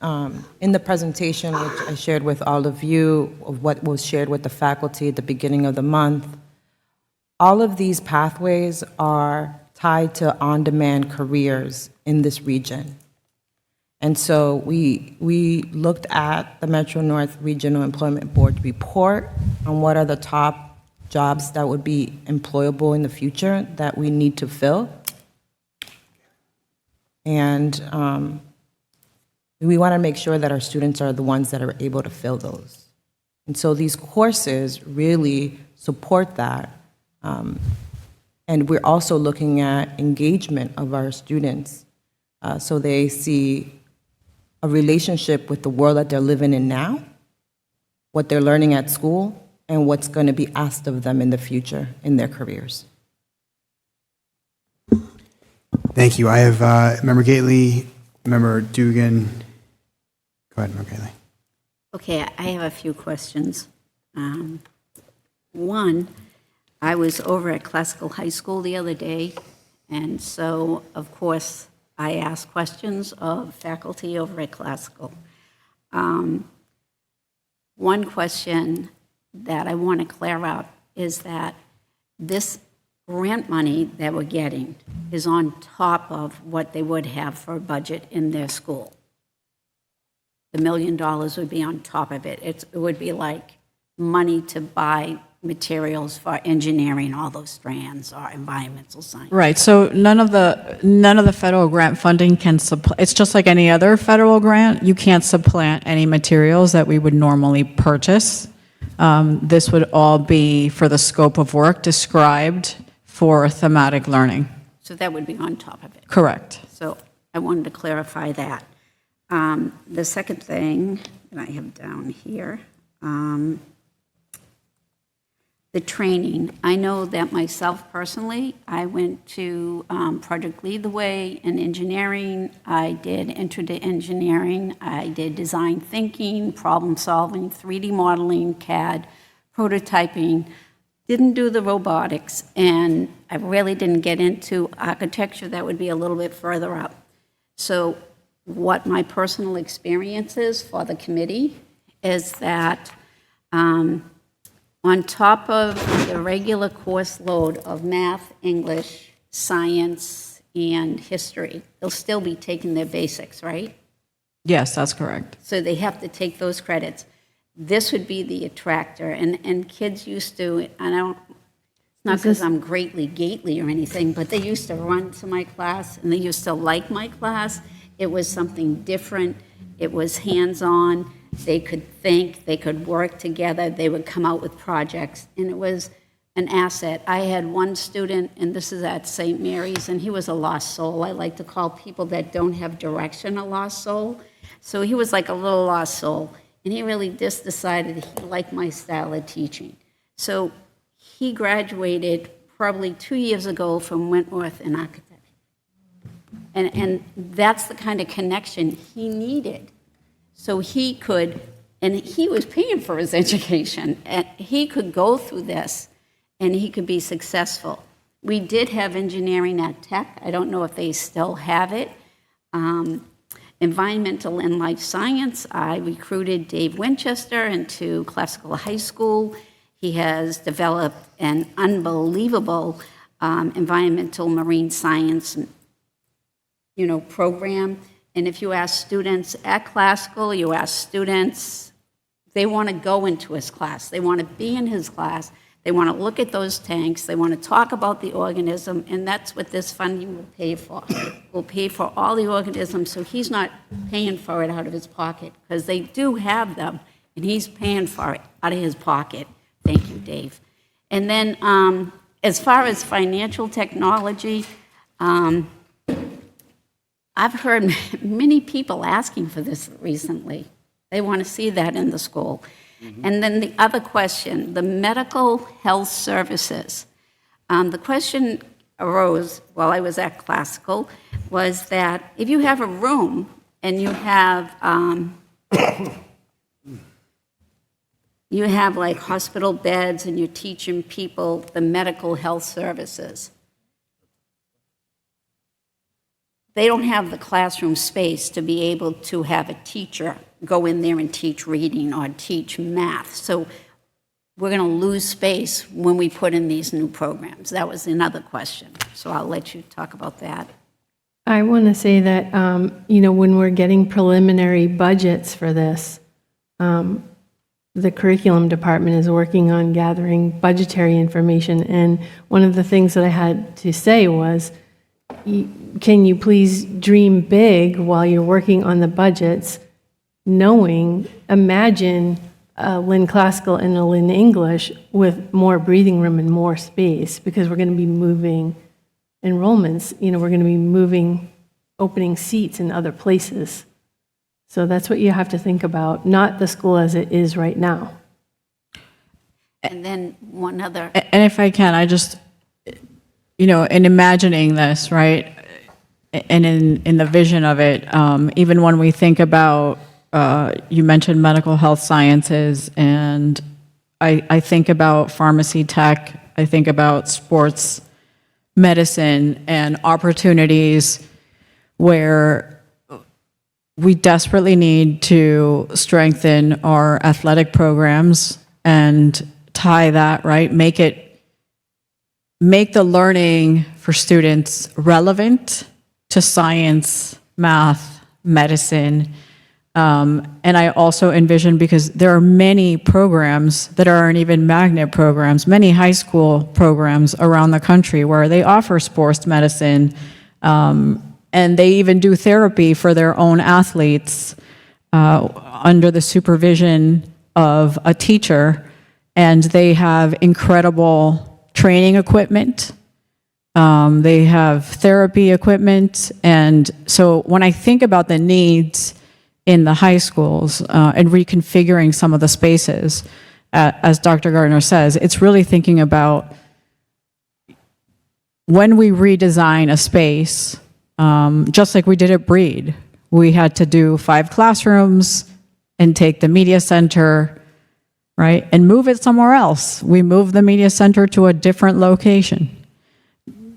in the presentation, which I shared with all of you, of what was shared with the faculty at the beginning of the month, all of these pathways are tied to on-demand careers in this region. And so we looked at the Metro North Regional Employment Board report on what are the top jobs that would be employable in the future that we need to fill. And we want to make sure that our students are the ones that are able to fill those. And so these courses really support that. And we're also looking at engagement of our students so they see a relationship with the world that they're living in now, what they're learning at school, and what's going to be asked of them in the future in their careers. Thank you. I have Member Gately, Member Dugan. Go ahead, Member Gately. Okay, I have a few questions. One, I was over at Classical High School the other day, and so, of course, I asked questions of faculty over at Classical. One question that I want to clear up is that this grant money that we're getting is on top of what they would have for a budget in their school. The $1 million would be on top of it. It would be like money to buy materials for engineering, all those strands, or environmental science. Right, so none of the federal grant funding can supplant, it's just like any other federal grant, you can't supplant any materials that we would normally purchase. This would all be for the scope of work described for thematic learning. So that would be on top of it. Correct. So I wanted to clarify that. The second thing that I have down here, the training. I know that myself personally, I went to Project Lead the Way in engineering. I did Intro to Engineering. I did design thinking, problem solving, 3D modeling, CAD, prototyping. Didn't do the robotics, and I really didn't get into architecture. That would be a little bit further up. So what my personal experience is for the committee is that on top of the regular course load of math, English, science, and history, they'll still be taking their basics, right? Yes, that's correct. So they have to take those credits. This would be the attractor, and kids used to, and I don't, it's not because I'm greatly gately or anything, but they used to run to my class, and they used to like my class. It was something different. It was hands-on. They could think, they could work together, they would come out with projects, and it was an asset. I had one student, and this is at St. Mary's, and he was a lost soul. I like to call people that don't have direction a lost soul. So he was like a little lost soul, and he really just decided he liked my style of teaching. So he graduated probably 2 years ago from Wentworth in architecture. And that's the kind of connection he needed. So he could, and he was paying for his education, and he could go through this, and he could be successful. We did have engineering at Tech. I don't know if they still have it. Environmental and life science, I recruited Dave Winchester into Classical High School. He has developed an unbelievable environmental marine science, program. And if you ask students at Classical, you ask students, they want to go into his class. They want to be in his class. They want to look at those tanks. They want to talk about the organism, and that's what this funding will pay for. Will pay for all the organisms, so he's not paying for it out of his pocket, because they do have them, and he's paying for it out of his pocket. Thank you, Dave. And then as far as financial technology, I've heard many people asking for this recently. They want to see that in the school. And then the other question, the medical health services. The question arose while I was at Classical was that if you have a room and you have like hospital beds and you're teaching people the medical health services, they don't have the classroom space to be able to have a teacher go in there and teach reading or teach math. So we're going to lose space when we put in these new programs. That was another question. So I'll let you talk about that. I want to say that, when we're getting preliminary budgets for this, the curriculum department is working on gathering budgetary information. And one of the things that I had to say was, can you please dream big while you're working on the budgets, imagine a Lynn Classical and a Lynn English with more breathing room and more space, because we're going to be moving enrollments, we're going to be moving opening seats in other places. So that's what you have to think about, not the school as it is right now. And then one other. And if I can, I just, in imagining this, right, and in the vision of it, even when we think about, you mentioned medical health sciences, and I think about pharmacy tech, I think about sports medicine and opportunities where we desperately need to strengthen our athletic programs and tie that, right? Make the learning for students relevant to science, math, medicine. And I also envision, because there are many programs that aren't even magnet programs, many high school programs around the country where they offer sports medicine, and they even do therapy for their own athletes under the supervision of a teacher, and they have incredible training equipment. They have therapy equipment. And so when I think about the needs in the high schools and reconfiguring some of the spaces, as Dr. Gardner says, it's really thinking about when we redesign a space, just like we did at Breed. We had to do 5 classrooms and take the media center, right, and move it somewhere else. We moved the media center to a different location.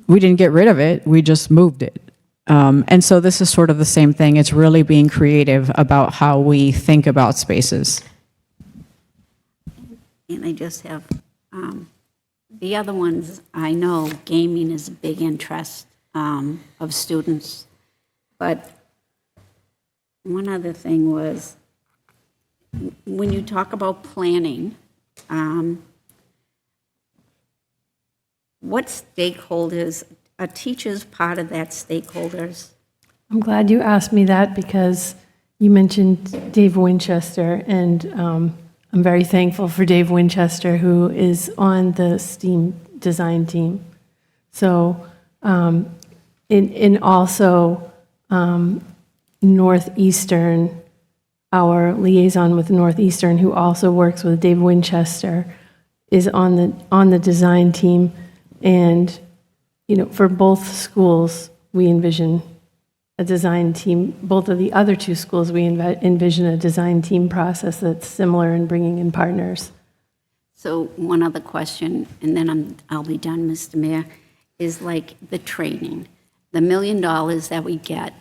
We didn't get rid of it, we just moved it. And so this is sort of the same thing. It's really being creative about how we think about spaces. And I just have, the other ones, I know gaming is a big interest of students. But one other thing was, when you talk about planning, what stakeholders, are teachers part of that stakeholders? I'm glad you asked me that, because you mentioned Dave Winchester, and I'm very thankful for Dave Winchester, who is on the STEAM design team. So, in also Northeastern, our liaison with Northeastern, who also works with Dave Winchester, is on the design team. And for both schools, we envision a design team. Both of the other 2 schools, we envision a design team process that's similar in bringing in partners. So one other question, and then I'll be done, Mr. Mayor, is like the training. The $1 million that we get,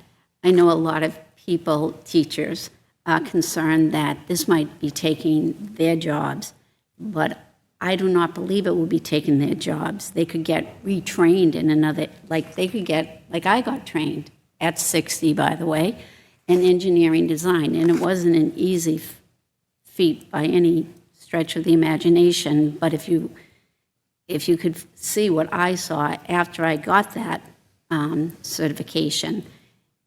I know a lot of people, teachers, are concerned that this might be taking their jobs, but I do not believe it will be taking their jobs. They could get retrained in another, like I got trained at 60, by the way, in engineering design, and it wasn't an easy feat by any stretch of the imagination, but if you could see what I saw after I got that certification,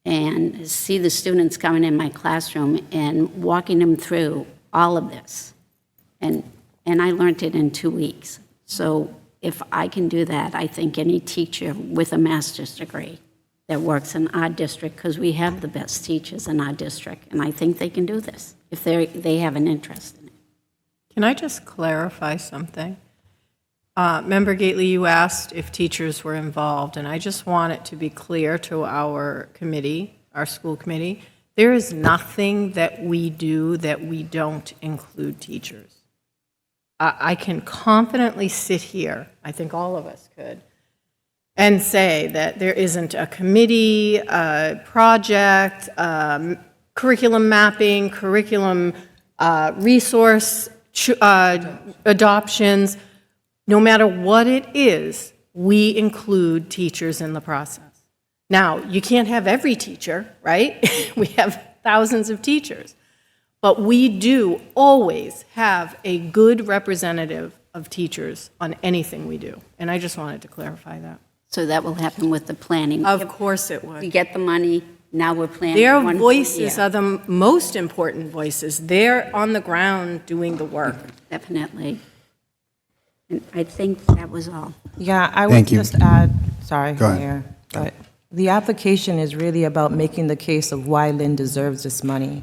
and see the students coming in my classroom and walking them through all of this, and I learned it in 2 weeks. So if I can do that, I think any teacher with a master's degree that works in our district, because we have the best teachers in our district, and I think they can do this if they have an interest in it. Can I just clarify something? Member Gately, you asked if teachers were involved, and I just want it to be clear to our committee, our school committee, there is nothing that we do that we don't include teachers. I can confidently sit here, I think all of us could, and say that there isn't a committee, a project, curriculum mapping, curriculum resource adoptions. No matter what it is, we include teachers in the process. Now, you can't have every teacher, right? We have thousands of teachers. But we do always have a good representative of teachers on anything we do. And I just wanted to clarify that. So that will happen with the planning. Of course it would. We get the money, now we're planning. Their one voices year. are the most important voices. They're on the ground doing the work. Definitely. And I think that was all. Yeah, I would Thank you. just add, sorry, Go ahead. Mayor, but the application is really about making the case of why Lynn deserves this money.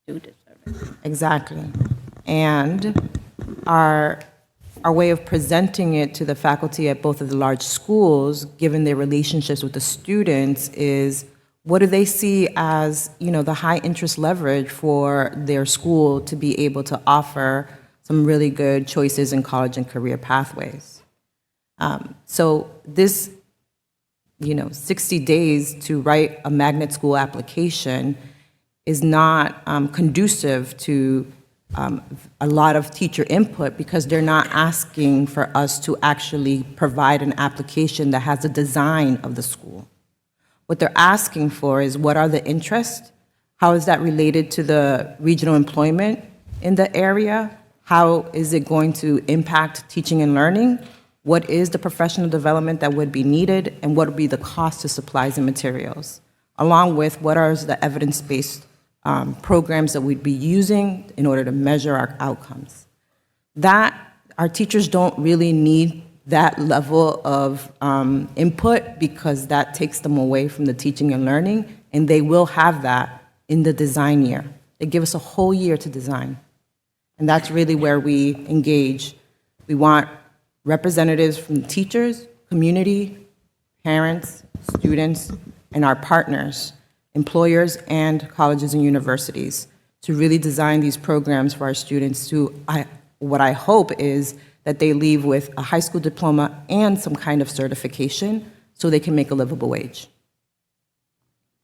Do deserve it. Exactly. And our way of presenting it to the faculty at both of the large schools, given their relationships with the students, is what do they see as, the high interest leverage for their school to be able to offer some really good choices in college and career pathways. So this, 60 days to write a magnet school application is not conducive to a lot of teacher input because they're not asking for us to actually provide an application that has a design of the school. What they're asking for is what are the interests? How is that related to the regional employment in the area? How is it going to impact teaching and learning? What is the professional development that would be needed? And what would be the cost of supplies and materials? Along with what are the evidence-based programs that we'd be using in order to measure our outcomes. That, our teachers don't really need that level of input because that takes them away from the teaching and learning, and they will have that in the design year. They give us a whole year to design. And that's really where we engage. We want representatives from teachers, community, parents, students, and our partners, employers and colleges and universities, to really design these programs for our students to, what I hope is that they leave with a high school diploma and some kind of certification so they can make a livable wage.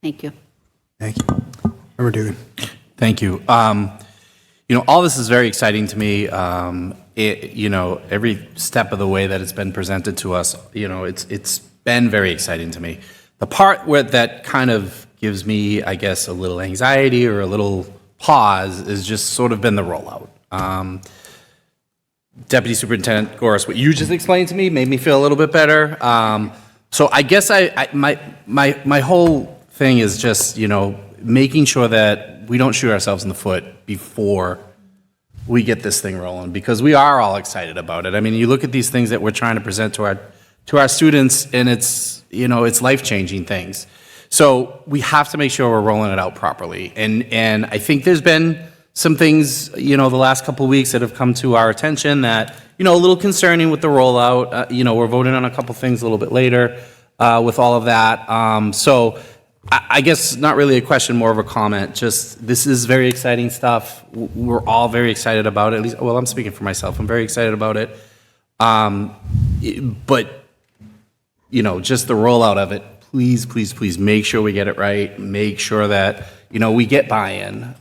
Thank you. Thank you. Member Dugan. Thank you. All this is very exciting to me. Every step of the way that it's been presented to us, it's been very exciting to me. The part where that kind of gives me, I guess, a little anxiety or a little pause is just sort of been the rollout. Deputy Superintendent Goris, what you just explained to me made me feel a little bit better. So I guess my whole thing is just, making sure that we don't shoot ourselves in the foot before we get this thing rolling, because we are all excited about it. I mean, you look at these things that we're trying to present to our students, and it's, it's life-changing things. So we have to make sure we're rolling it out properly. And I think there's been some things, the last couple of weeks that have come to our attention that, a little concerning with the rollout. We're voting on a couple things a little bit later with all of that. So I guess not really a question, more of a comment. Just, this is very exciting stuff. We're all very excited about it. At least, well, I'm speaking for myself. I'm very excited about it. But, just the rollout of it, please, please, please make sure we get it right. Make sure that, we get buy-in.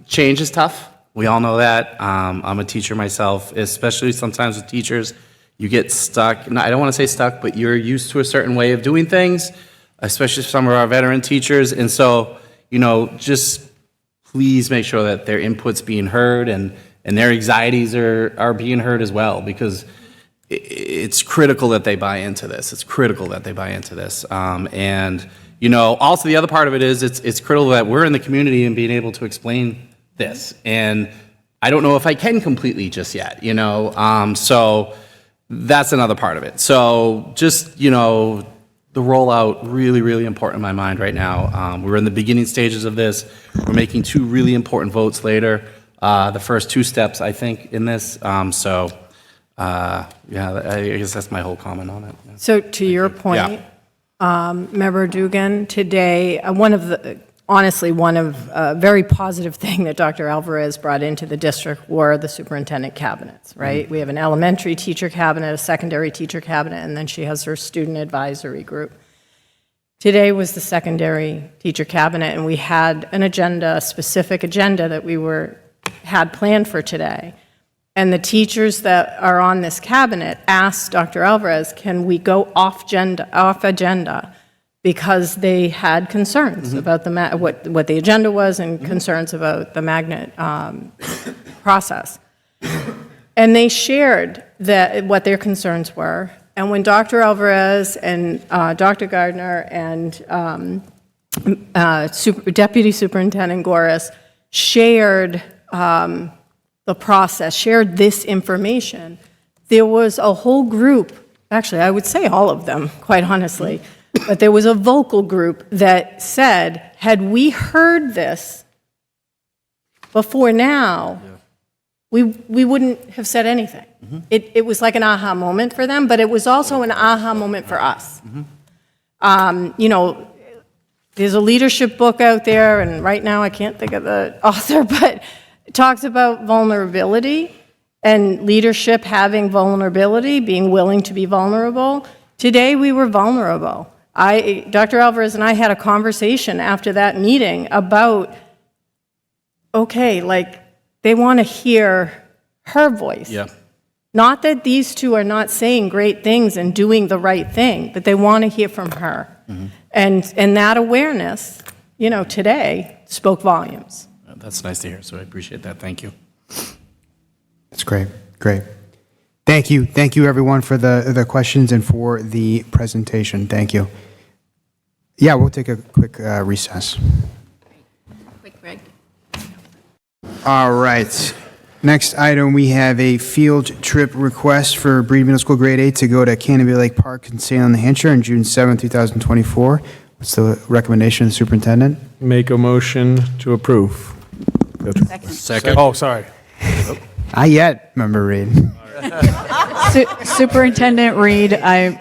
Change is tough. We all know that. I'm a teacher myself, especially sometimes with teachers. You get stuck. I don't want to say stuck, but you're used to a certain way of doing things, especially some of our veteran teachers. And so, just please make sure that their input's being heard and their anxieties are being heard as well, because it's critical that they buy into this. It's critical that they buy into this. And, also the other part of it is it's critical that we're in the community and being able to explain this. And I don't know if I can completely just yet, you know? So that's another part of it. So just, you know, the rollout, really, really important in my mind right now. We're in the beginning stages of this. We're making 2 really important votes later. The first 2 steps, I think, in this. Yeah, I guess that's my whole comment on it. Yeah. So to your point, Member Dugan, today, one of a very positive thing that Dr. Alvarez brought into the district were the superintendent cabinets, right? We have an elementary teacher cabinet, a secondary teacher cabinet, and then she has her student advisory group. Today was the secondary teacher cabinet, and we had an agenda, a specific agenda that we had planned for today. And the teachers that are on this cabinet asked Dr. Alvarez, can we go off agenda? Because they had concerns about what the agenda was and concerns about the magnet process. And they shared what their concerns were. And when Dr. Alvarez and Dr. Gardner and Deputy Superintendent Goris shared the process, shared this information, there was a whole group, actually I would say all of them, quite honestly, but there was a vocal group that said, had we heard this before now, we wouldn't have said anything. It was like an aha moment for them, but it was also an aha moment for us. You know, there's a leadership book out there, and right now I can't think of the author, but it talks about vulnerability and leadership having vulnerability, being willing to be vulnerable. Today we were vulnerable. Dr. Alvarez and I had a conversation after that meeting about, okay, like they want to hear her voice. Yeah. Not that these 2 are not saying great things and doing the right thing, but they want to hear from her. And that awareness, you know, today spoke volumes. That's nice to hear, so I appreciate that. Thank you. That's great. Great. Thank you. Thank you, everyone, for the questions and for the presentation. Thank you. Yeah, we'll take a quick recess. Quick, Greg. All right. Next item, we have a field trip request for Breed Middle School Grade 8 to go to Canopy Lake Park in Salem, New Hampshire on June 7, 2024. What's the recommendation of the superintendent? Make a motion to approve. Second. Oh, sorry. Not yet, Member Reed. Superintendent Reed, I'm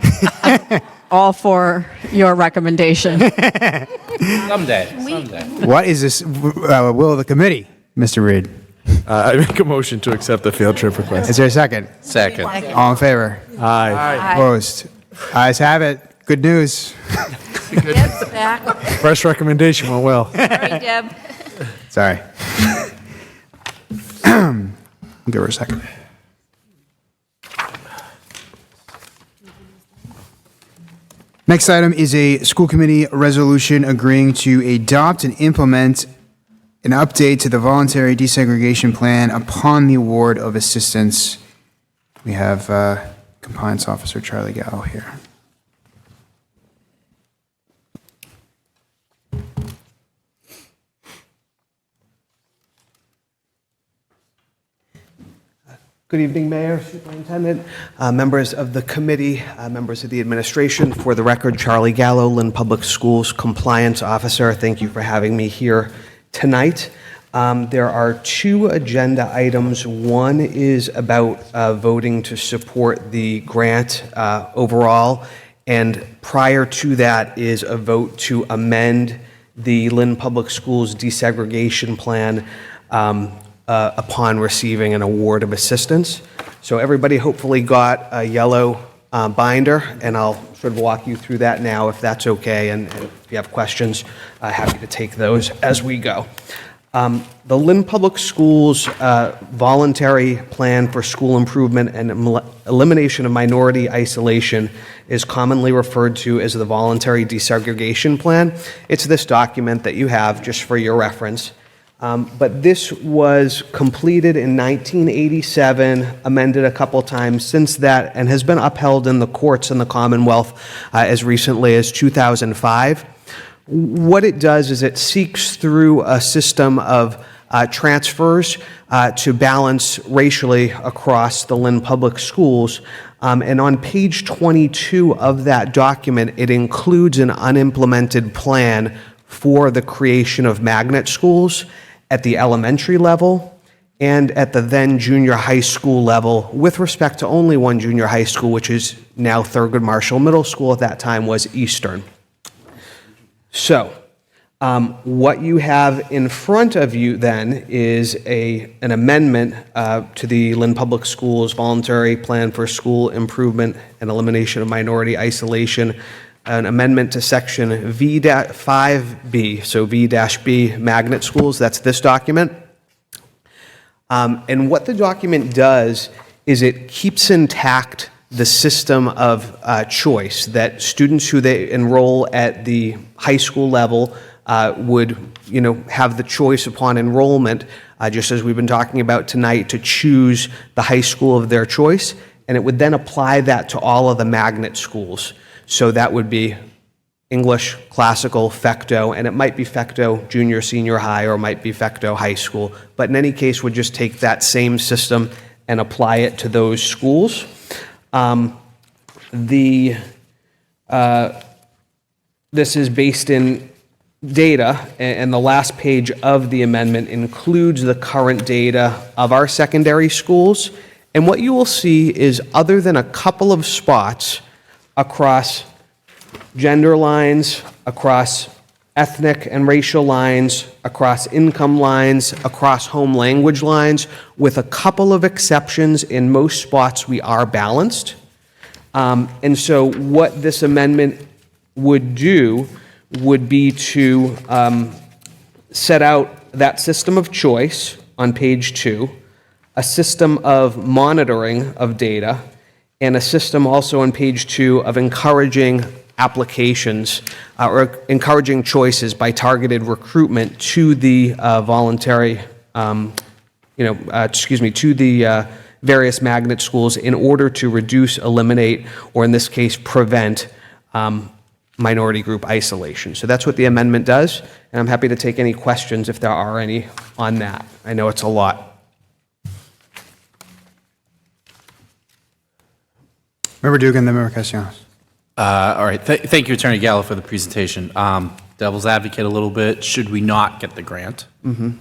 all for your recommendation. Someday. What is this will of the committee, Mr. Reed? I make a motion to accept the field trip request. Is there a second? Second. All in favor? Aye. Opposed? Ayes have it. Good news. Deb's back. Fresh recommendation went well. Sorry, Deb. Sorry. Give her a second. Next item is a school committee resolution agreeing to adopt and implement an update to the voluntary desegregation plan upon the award of assistance. We have Compliance Officer Charlie Gallo here. Good evening, Mayor, Superintendent, members of the committee, members of the administration. For the record, Charlie Gallo, Lynn Public Schools Compliance Officer. Thank you for having me here tonight. There are 2 agenda items. One is about voting to support the grant overall, and prior to that is a vote to amend the Lynn Public Schools desegregation plan upon receiving an award of assistance. So everybody hopefully got a yellow binder, and I'll sort of walk you through that now if that's okay, and if you have questions, happy to take those as we go. The Lynn Public Schools voluntary plan for school improvement and elimination of minority isolation is commonly referred to as the voluntary desegregation plan. It's this document that you have just for your reference. But this was completed in 1987, amended a couple times since that, and has been upheld in the courts in the Commonwealth as recently as 2005. What it does is it seeks through a system of transfers to balance racially across the Lynn Public Schools. And on page 22 of that document, it includes an unimplemented plan for the creation of magnet schools at the elementary level and at the then junior high school level, with respect to only one junior high school, which is now Thurgood Marshall Middle School. At that time was Eastern. So what you have in front of you then is an amendment to the Lynn Public Schools Voluntary Plan for School Improvement and Elimination of Minority Isolation, an amendment to section V-5B, so V-B, magnet schools. That's this document. And what the document does is it keeps intact the system of choice that students who they enroll at the high school level would, have the choice upon enrollment, just as we've been talking about tonight, to choose the high school of their choice, and it would then apply that to all of the magnet schools. So that would be English, classical, FECTO, and it might be FECTO junior, senior high, or it might be FECTO high school. But in any case, we'd just take that same system and apply it to those schools. This is based in data, and the last page of the amendment includes the current data of our secondary schools. And what you will see is, other than a couple of spots across gender lines, across ethnic and racial lines, across income lines, across home language lines, with a couple of exceptions, in most spots we are balanced. And so what this amendment would do would be to set out that system of choice on page 2, a system of monitoring of data, and a system also on page 2 of encouraging applications or encouraging choices by targeted recruitment to the to the various magnet schools in order to reduce, eliminate, or in this case, prevent minority group isolation. So that's what the amendment does, and I'm happy to take any questions if there are any on that. I know it's a lot. Member Dugan, then Member Castellanos. All right. Thank you, Attorney Gallo, for the presentation. Devil's advocate a little bit. Should we not get the grant? Mm-hmm.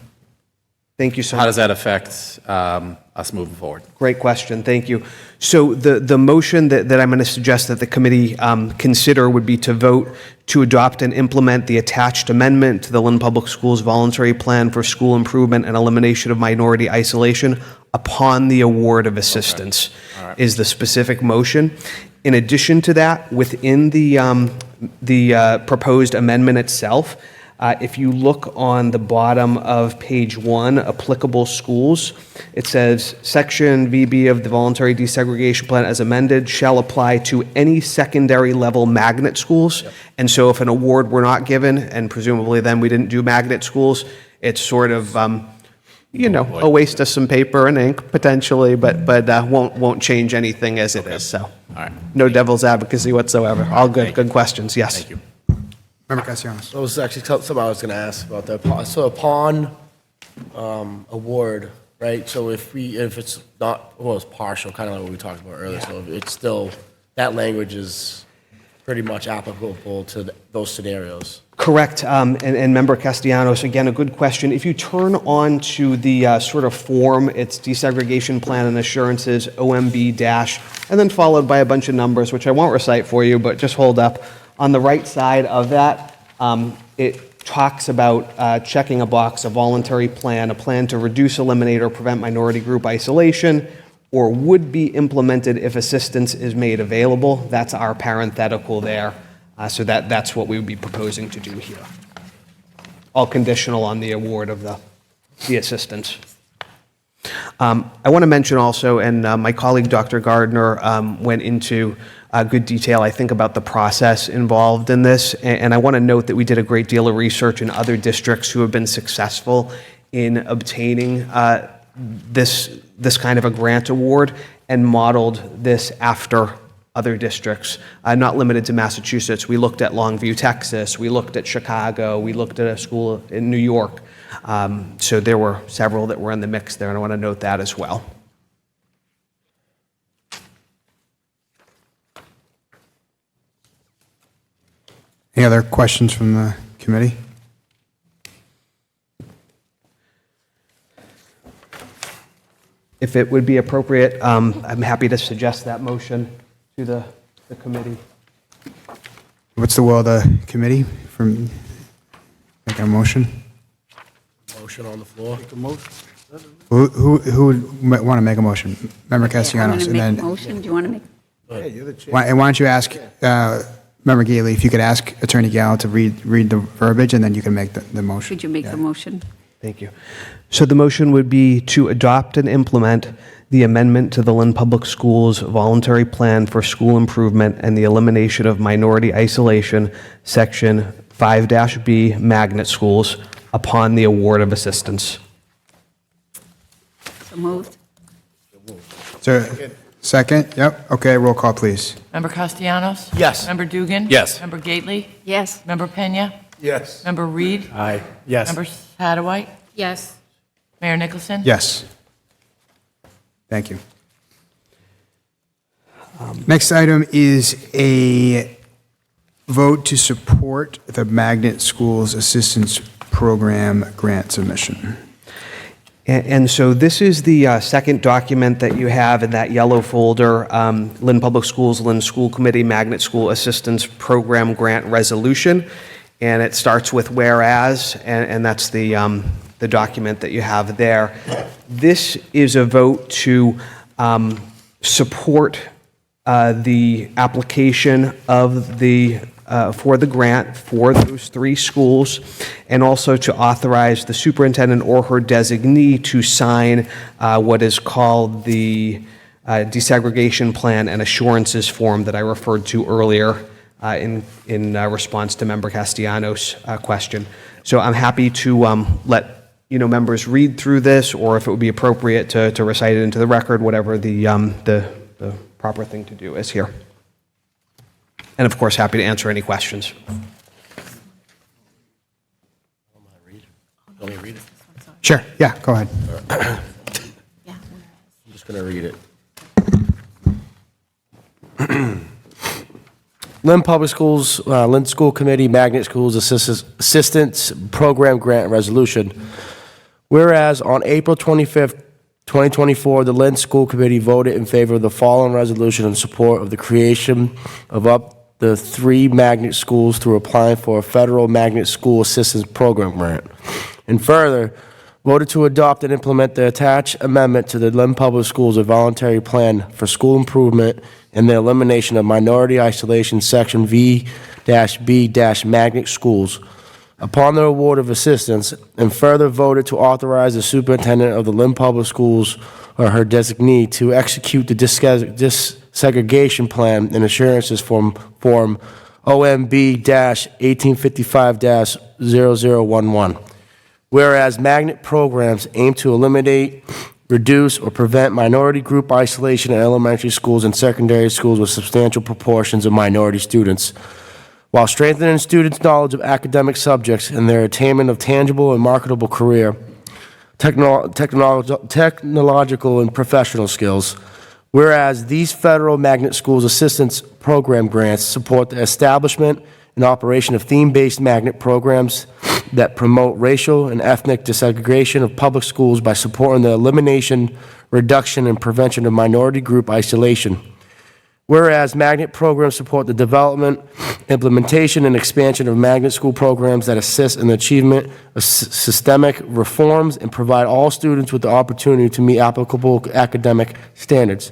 Thank you so much. How does that affect us moving forward? Great question. Thank you. So the motion that I'm going to suggest that the committee consider would be to vote to adopt and implement the attached amendment to the Lynn Public Schools Voluntary Plan for School Improvement and Elimination of Minority Isolation upon the award of assistance. Okay. All right. Is the specific motion. In addition to that, within the proposed amendment itself, if you look on the bottom of page 1, applicable schools, it says section VB of the voluntary desegregation plan as amended shall apply to any secondary level magnet schools. Yep. And so if an award were not given, and presumably then we didn't do magnet schools, it's sort of, a waste of some paper and ink potentially, but won't change anything as it is. So, all right. No devil's advocacy whatsoever. All good. Good questions. Yes. Thank you. Member Castellanos. That was actually something I was going to ask about that. So upon award, right? So if it's not, well, it's partial, kind of like what we talked about earlier. Yeah. So it's still, that language is pretty much applicable to those scenarios. Correct. And Member Castellanos, again, a good question. If you turn on to the sort of form, it's desegregation plan and assurances, OMB dash, and then followed by a bunch of numbers, which I won't recite for you, but just hold up. On the right side of that, it talks about checking a box, a voluntary plan, a plan to reduce, eliminate, or prevent minority group isolation, or would be implemented if assistance is made available. That's our parenthetical there. So that's what we would be proposing to do here. All conditional on the award of the assistance. I want to mention also, and my colleague Dr. Gardner went into good detail, I think, about the process involved in this. And I want to note that we did a great deal of research in other districts who have been successful in obtaining this kind of a grant award and modeled this after other districts, not limited to Massachusetts. We looked at Longview, Texas. We looked at Chicago. We looked at a school in New York. So there were several that were in the mix there, and I want to note that as well. Any other questions from the committee? If it would be appropriate, I'm happy to suggest that motion to the committee. What's the will of the committee from, make a motion? Motion on the floor. Who would want to make a motion? Member I'm Castellanos, going to and make a then, motion. Do you want to make? why don't you ask, Member Gately, if you could ask Attorney Gallo to read the verbiage, and then you can make the motion. Could you make the motion? Thank you. So the motion would be to adopt and implement the amendment to the Lynn Public Schools Voluntary Plan for School Improvement and the Elimination of Minority Isolation, Section 5-B, Magnet Schools, upon the award of assistance. So moved. So, second? Yep, okay, roll call, please. Member Castellanos? Yes. Member Dugan? Yes. Member Gately? Yes. Member Pena? Yes. Member Reed? Aye. Yes. Member Satterwhite? Yes. Mayor Nicholson? Yes. Thank you. Next item is a vote to support the Magnet Schools Assistance Program grant submission. And so this is the second document that you have in that yellow folder, Lynn Public Schools, Lynn School Committee Magnet School Assistance Program Grant Resolution. And it starts with whereas, and that's the document that you have there. This is a vote to support the application of for the grant for those 3 schools, and also to authorize the superintendent or her designee to sign what is called the desegregation plan and assurances form that I referred to earlier in response to Member Castellanos' question. So I'm happy to let members read through this, or if it would be appropriate to recite it into the record, whatever the proper thing to do is here. And of course, happy to answer any questions. Let me read it. Sure, yeah, go ahead. I'm just going to read it. Lynn Public Schools, Lynn School Committee, Magnet Schools Assistance Program Grant Resolution. Whereas on April 25th, 2024, the Lynn School Committee voted in favor of the following resolution in support of the creation of up to 3 magnet schools through applying for a federal Magnet School Assistance Program grant. And further, voted to adopt and implement the attached amendment to the Lynn Public Schools, a voluntary plan for school improvement and the elimination of minority isolation, Section V-B-Magnet Schools, upon the award of assistance, and further voted to authorize the superintendent of the Lynn Public Schools or her designee to execute the desegregation plan and assurances form OMB-1855-0011. Whereas magnet programs aim to eliminate, reduce, or prevent minority group isolation in elementary schools and secondary schools with substantial proportions of minority students, while strengthening students' knowledge of academic subjects and their attainment of tangible and marketable career, technological, and professional skills. Whereas these federal Magnet Schools Assistance Program grants support the establishment and operation of theme-based magnet programs that promote racial and ethnic desegregation of public schools by supporting the elimination, reduction, and prevention of minority group isolation. Whereas magnet programs support the development, implementation, and expansion of magnet school programs that assist in the achievement of systemic reforms and provide all students with the opportunity to meet applicable academic standards.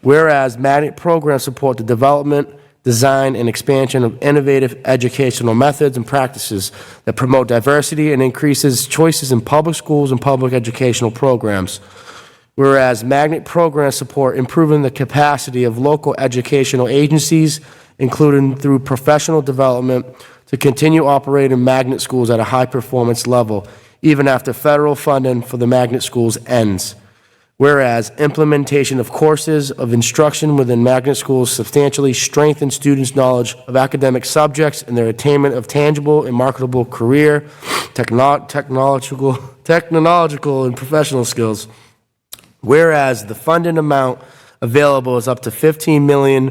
Whereas magnet programs support the development, design, and expansion of innovative educational methods and practices that promote diversity and increases choices in public schools and public educational programs. Whereas magnet programs support improving the capacity of local educational agencies, including through professional development, to continue operating magnet schools at a high performance level, even after federal funding for the magnet schools ends. Whereas implementation of courses of instruction within magnet schools substantially strengthen students' knowledge of academic subjects and their attainment of tangible and marketable career, technological, and professional skills. Whereas the funding amount available is up to $15 million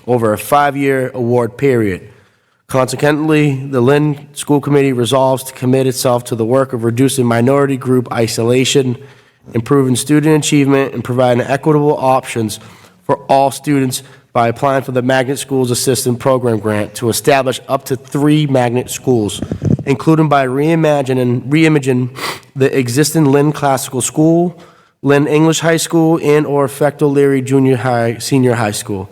over a 5-year award period. Consequently, the Lynn School Committee resolves to commit itself to the work of reducing minority group isolation, improving student achievement, and providing equitable options for all students by applying for the Magnet Schools Assistant Program Grant to establish up to 3 magnet schools, including by reimaging the existing Lynn Classical School, Lynn English High School, and/or Fecto Leary Senior High School.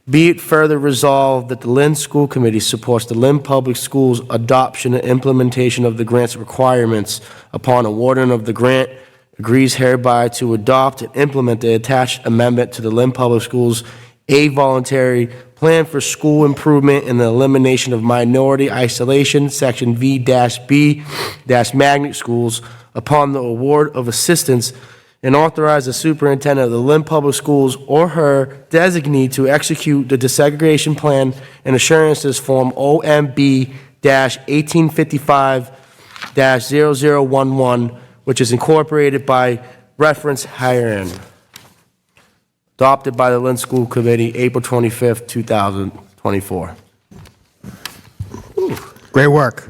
Be it further resolved that the Lynn School Committee supports the Lynn Public Schools adoption and implementation of the grant's requirements upon awarding of the grant, agrees hereby to adopt and implement the attached amendment to the Lynn Public Schools A Voluntary Plan for School Improvement and the Elimination of Minority Isolation, Section V-B-Magnet Schools, upon the award of assistance, and authorize the superintendent of the Lynn Public Schools or her designee to execute the desegregation plan and assurances form OMB-1855-0011, which is incorporated by reference herein. Adopted by the Lynn School Committee, April 25th, 2024. Great work.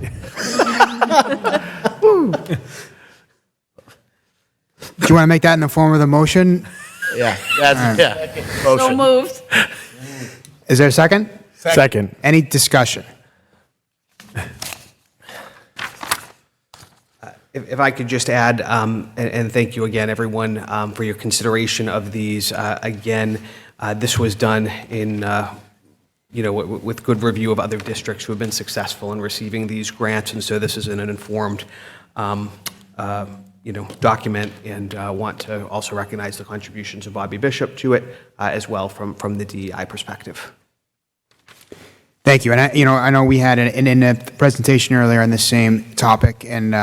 Do you want to make that in the form of the motion? Yeah, that's, yeah. So Motion. moved. Is there a second? Second. Any discussion? If I could just add, and thank you again, everyone, for your consideration of these. Again, this was done in, with good review of other districts who have been successful in receiving these grants, and so this is an informed, document, and want to also recognize the contributions of Bobby Bishop to it as well from the DEI perspective. Thank you. And I know we had an in-depth presentation earlier on the same topic, and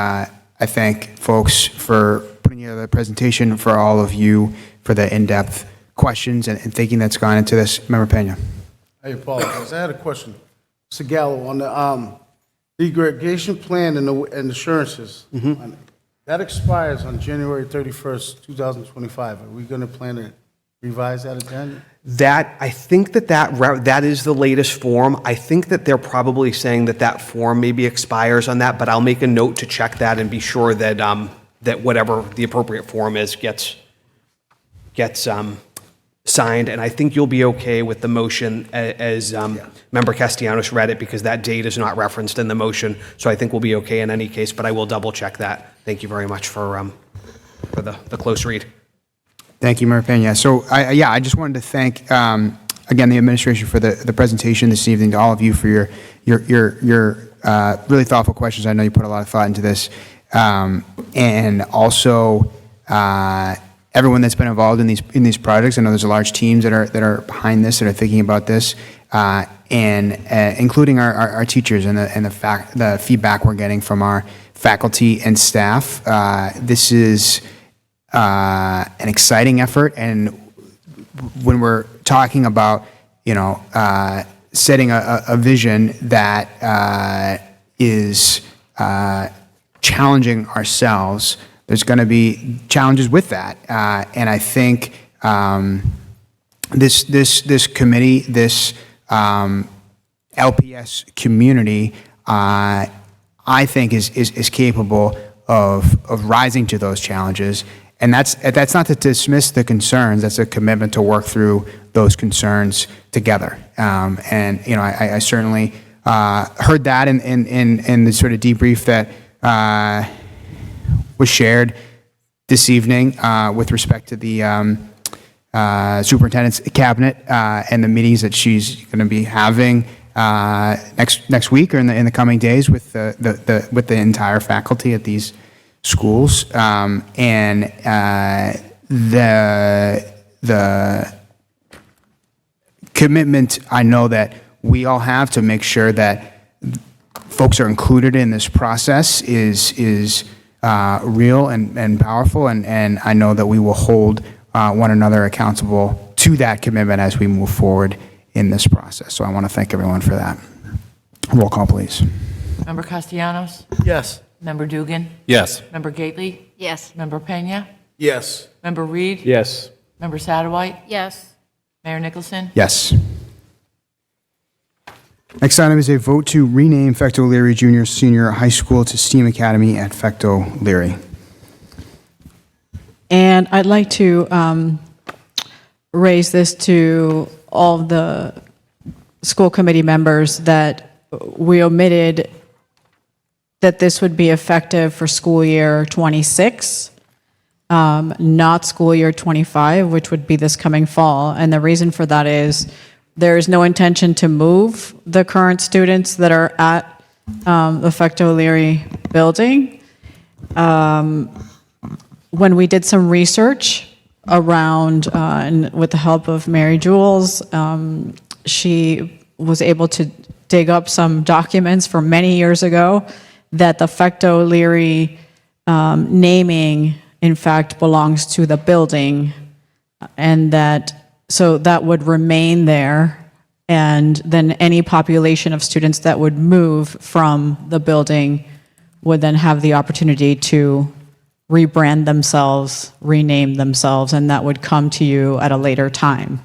I thank folks for putting together the presentation, for all of you for the in-depth questions and thinking that's gone into this. Member Pena. I apologize. I had a question. Mr. Gallo, on the aggregation plan and the assurances, that expires on January 31st, 2025. Are we going to plan to revise that again? I think that is the latest form. I think that they're probably saying that form maybe expires on that, but I'll make a note to check that and be sure that that whatever the appropriate form is gets signed. And I think you'll be okay with the motion as Member Castellanos read it, because that date is not referenced in the motion. So I think we'll be okay in any case, but I will double check that. Thank you very much for the close read. Thank you, Mayor Pena. So, I just wanted to thank, again, the administration for the presentation this evening, to all of you for your really thoughtful questions. I know you put a lot of thought into this. And also, everyone that's been involved in these projects. I know there's a large teams that are behind this, that are thinking about this, and including our teachers and the feedback we're getting from our faculty and staff. This is an exciting effort, and when we're talking about setting a vision that is challenging ourselves, there's going to be challenges with that, and I think this committee, this LPS community, I think is capable of rising to those challenges. And that's not to dismiss the concerns. That's a commitment to work through those concerns together. I certainly heard that in the sort of debrief that was shared this evening with respect to the superintendent's cabinet and the meetings that she's going to be having next week or in the coming days with the entire faculty at these schools, and the commitment I know that we all have to make sure that folks are included in this process is real and powerful, and I know that we will hold one another accountable to that commitment as we move forward in this process. So I want to thank everyone for that. Roll call, please. Member Castellanos? Yes. Member Dugan? Yes. Member Gately? Yes. Member Pena? Yes. Member Reed? Yes. Member Satterwhite? Yes. Mayor Nicholson? Yes. Next item is a vote to rename Fecto Leary Junior Senior High School to STEAM Academy at Fecto Leary. And I'd like to raise this to all the school committee members that we omitted that this would be effective for school year 26, not school year 25, which would be this coming fall. And the reason for that is there is no intention to move the current students that are at the Fecto Leary building. When we did some research around, and with the help of Mary Jules, she was able to dig up some documents from many years ago that the Fecto Leary naming, in fact, belongs to the building, and so that would remain there, and then any population of students that would move from the building would then have the opportunity to rebrand themselves, rename themselves, and that would come to you at a later time.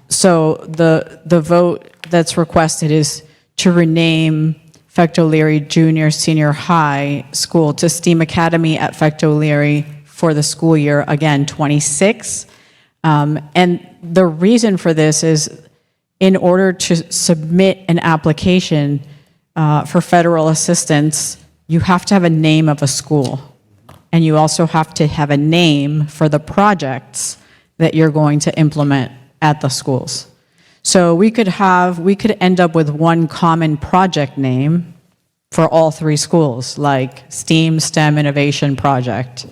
So the vote that's requested is to rename Fecto Leary Junior Senior High School to STEAM Academy at Fecto Leary for the school year, again, 26. And the reason for this is in order to submit an application for federal assistance, you have to have a name of a school. And you also have to have a name for the projects that you're going to implement at the schools. So we could end up with one common project name for all three schools, like STEAM, STEM Innovation Project.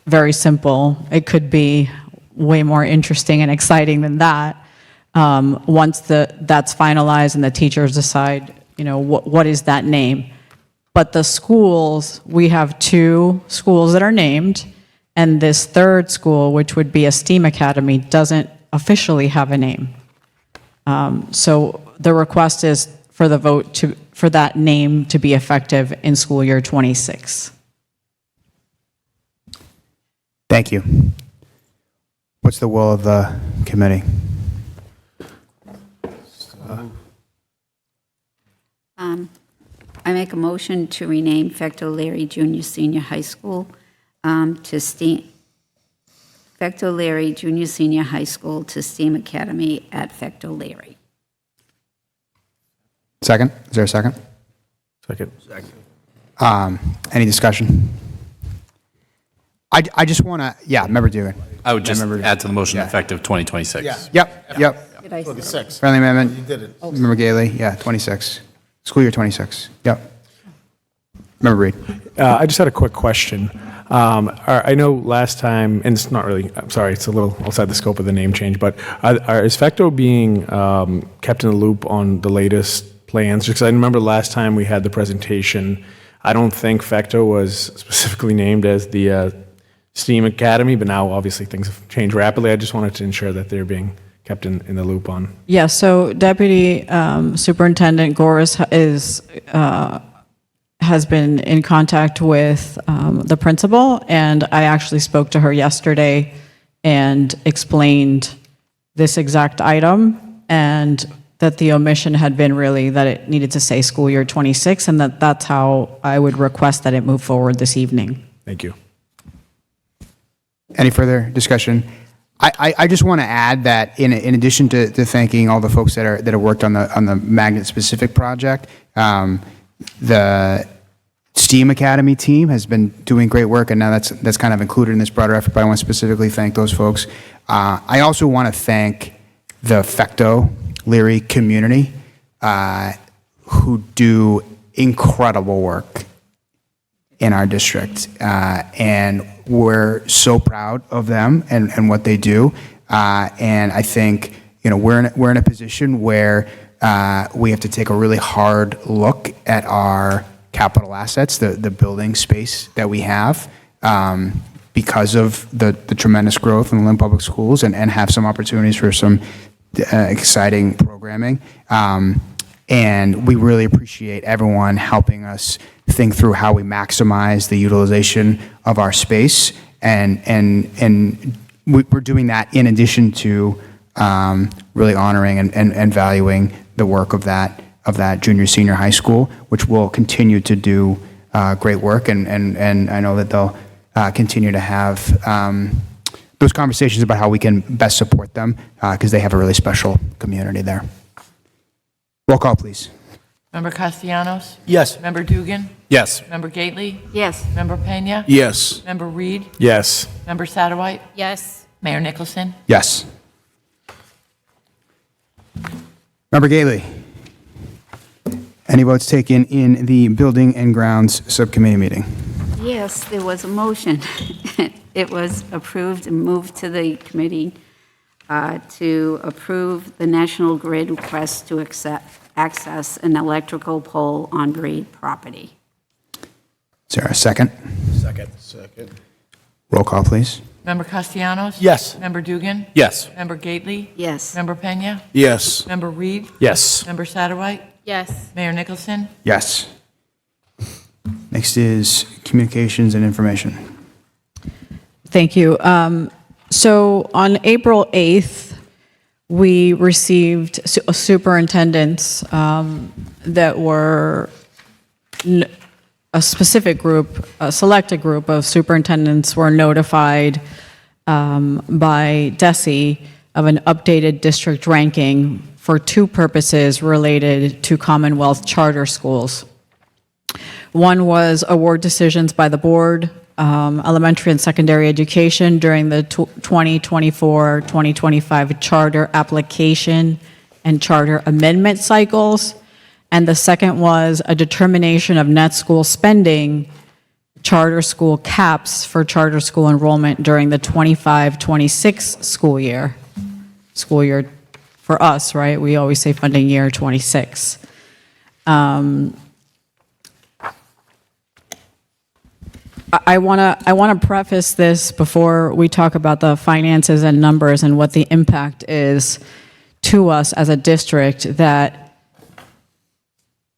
Very simple. It could be way more interesting and exciting than that. Once that's finalized and the teachers decide, what is that name. But the schools, we have 2 schools that are named, and this third school, which would be a STEAM Academy, doesn't officially have a name. So the request is for the vote for that name to be effective in school year 26. Thank you. What's the will of the committee? I make a motion to rename Fecto Leary Junior Senior High School to STEAM. Fecto Leary Junior Senior High School to STEAM Academy at Fecto Leary. Second? Is there a second? Second. Any discussion? I just want to, Member Dugan. I would just add to the motion effective 2026. Yep. Did I say 26. Friendly amendment. You did it. Member Gailey, 26. School year 26. Yep. Member Reed. I just had a quick question. I know last time, and it's not really, I'm sorry, it's a little outside the scope of the name change, but is Fecto being kept in the loop on the latest plans? Because I remember last time we had the presentation, I don't think Fecto was specifically named as the STEAM Academy, but now obviously things have changed rapidly. I just wanted to ensure that they're being kept in the loop on. Yeah, so Deputy Superintendent Goris has been in contact with the principal, and I actually spoke to her yesterday and explained this exact item, and that the omission had been really that it needed to say school year 26, and that's how I would request that it move forward this evening. Thank you. Any further discussion? I just want to add that in addition to thanking all the folks that have worked on the magnet specific project, the STEAM Academy team has been doing great work, and now that's kind of included in this broader effort. But I want to specifically thank those folks. I also want to thank the Fecto Leary community who do incredible work in our district, and we're so proud of them and what they do. And I think we're in a position where we have to take a really hard look at our capital assets, the building space that we have, because of the tremendous growth in the Lynn Public Schools, and have some opportunities for some exciting programming. And we really appreciate everyone helping us think through how we maximize the utilization of our space. And we're doing that in addition to really honoring and valuing the work of that junior senior high school, which will continue to do great work. And I know that they'll continue to have those conversations about how we can best support them, because they have a really special community there. Roll call, please. Member Castellanos? Yes. Member Dugan? Yes. Member Gately? Yes. Member Pena? Yes. Member Reed? Yes. Member Satterwhite? Yes. Mayor Nicholson? Yes. Member Gately? Any votes taken in the Building and Grounds Subcommittee meeting? Yes, there was a motion. It was approved and moved to the committee to approve the National Grid request to access an electrical pole on Reed property. Is there a second? Second. Roll call, please. Member Castellanos? Yes. Member Dugan? Yes. Member Gately? Yes. Member Pena? Yes. Member Reed? Yes. Member Satterwhite? Yes. Mayor Nicholson? Yes. Next is communications and information. Thank you. So on April 8th, we received superintendents that were a specific group, a selected group of superintendents were notified by DESE of an updated district ranking for two purposes related to Commonwealth charter schools. One was award decisions by the board, elementary and secondary education during the 2024-2025 charter application and charter amendment cycles. And the second was a determination of net school spending, charter school caps for charter school enrollment during the 25-26 school year. School year for us, right? We always say funding year 26. I want to preface this before we talk about the finances and numbers and what the impact is to us as a district, that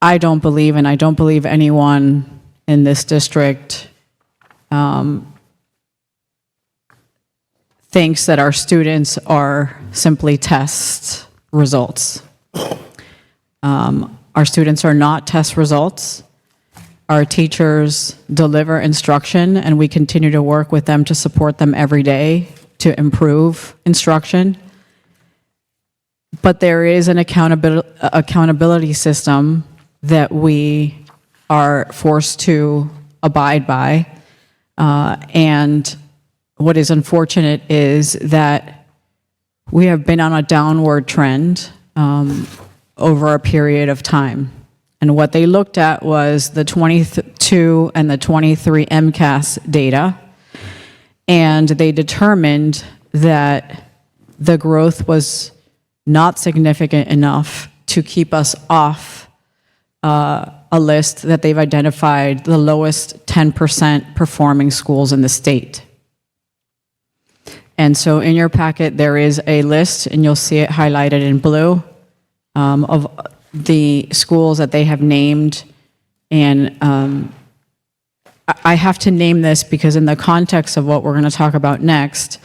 I don't believe, and I don't believe anyone in this district thinks that our students are simply test results. Our students are not test results. Our teachers deliver instruction, and we continue to work with them to support them every day to improve instruction. But there is an accountability system that we are forced to abide by. And what is unfortunate is that we have been on a downward trend over a period of time. And what they looked at was the 22 and the 23 MCAS data, and they determined that the growth was not significant enough to keep us off a list that they've identified the lowest 10% performing schools in the state. And so in your packet, there is a list, and you'll see it highlighted in blue, of the schools that they have named. And I have to name this because in the context of what we're going to talk about next,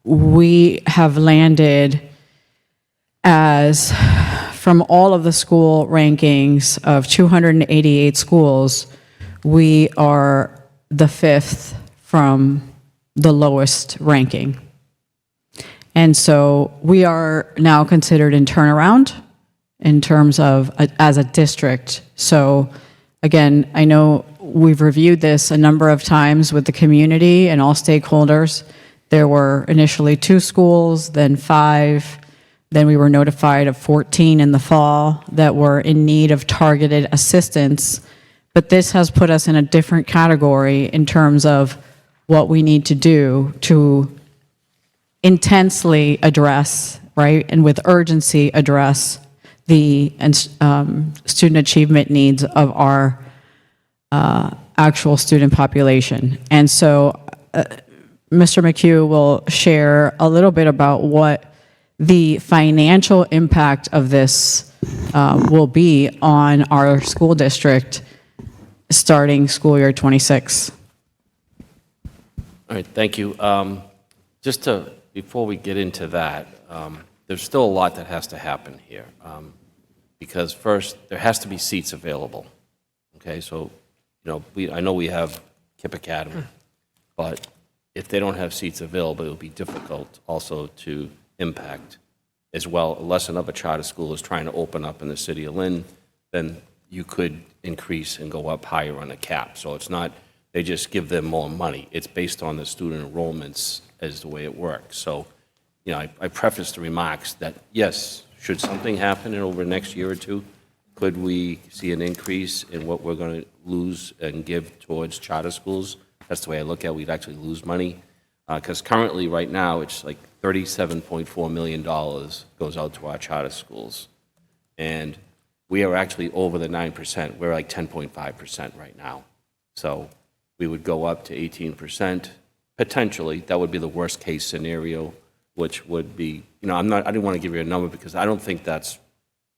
we have landed as, from all of the school rankings of 288 schools, we are the 5th from the lowest ranking. And so we are now considered in turnaround in terms of as a district. So again, I know we've reviewed this a number of times with the community and all stakeholders. There were initially 2 schools, then 5, then we were notified of 14 in the fall that were in need of targeted assistance. But this has put us in a different category in terms of what we need to do to intensely address, right, and with urgency address the student achievement needs of our actual student population. And so Mr. McHugh will share a little bit about what the financial impact of this will be on our school district starting school year 26. All right, thank you. Before we get into that, there's still a lot that has to happen here. Because first, there has to be seats available. Okay, so, I know we have KIPP Academy, but if they don't have seats available, it'll be difficult also to impact as well. Unless another charter school is trying to open up in the city of Lynn, then you could increase and go up higher on the cap. So it's not, they just give them more money. It's based on the student enrollments as the way it works. So, I preface the remarks that, yes, should something happen in over the next year or two, could we see an increase in what we're going to lose and give towards charter schools? That's the way I look at it. We'd actually lose money. Because currently, right now, it's like $37.4 million goes out to our charter schools. And we are actually over the 9%. We're like 10.5% right now. So we would go up to 18%, potentially. That would be the worst case scenario, which would be, I didn't want to give you a number because I don't think that's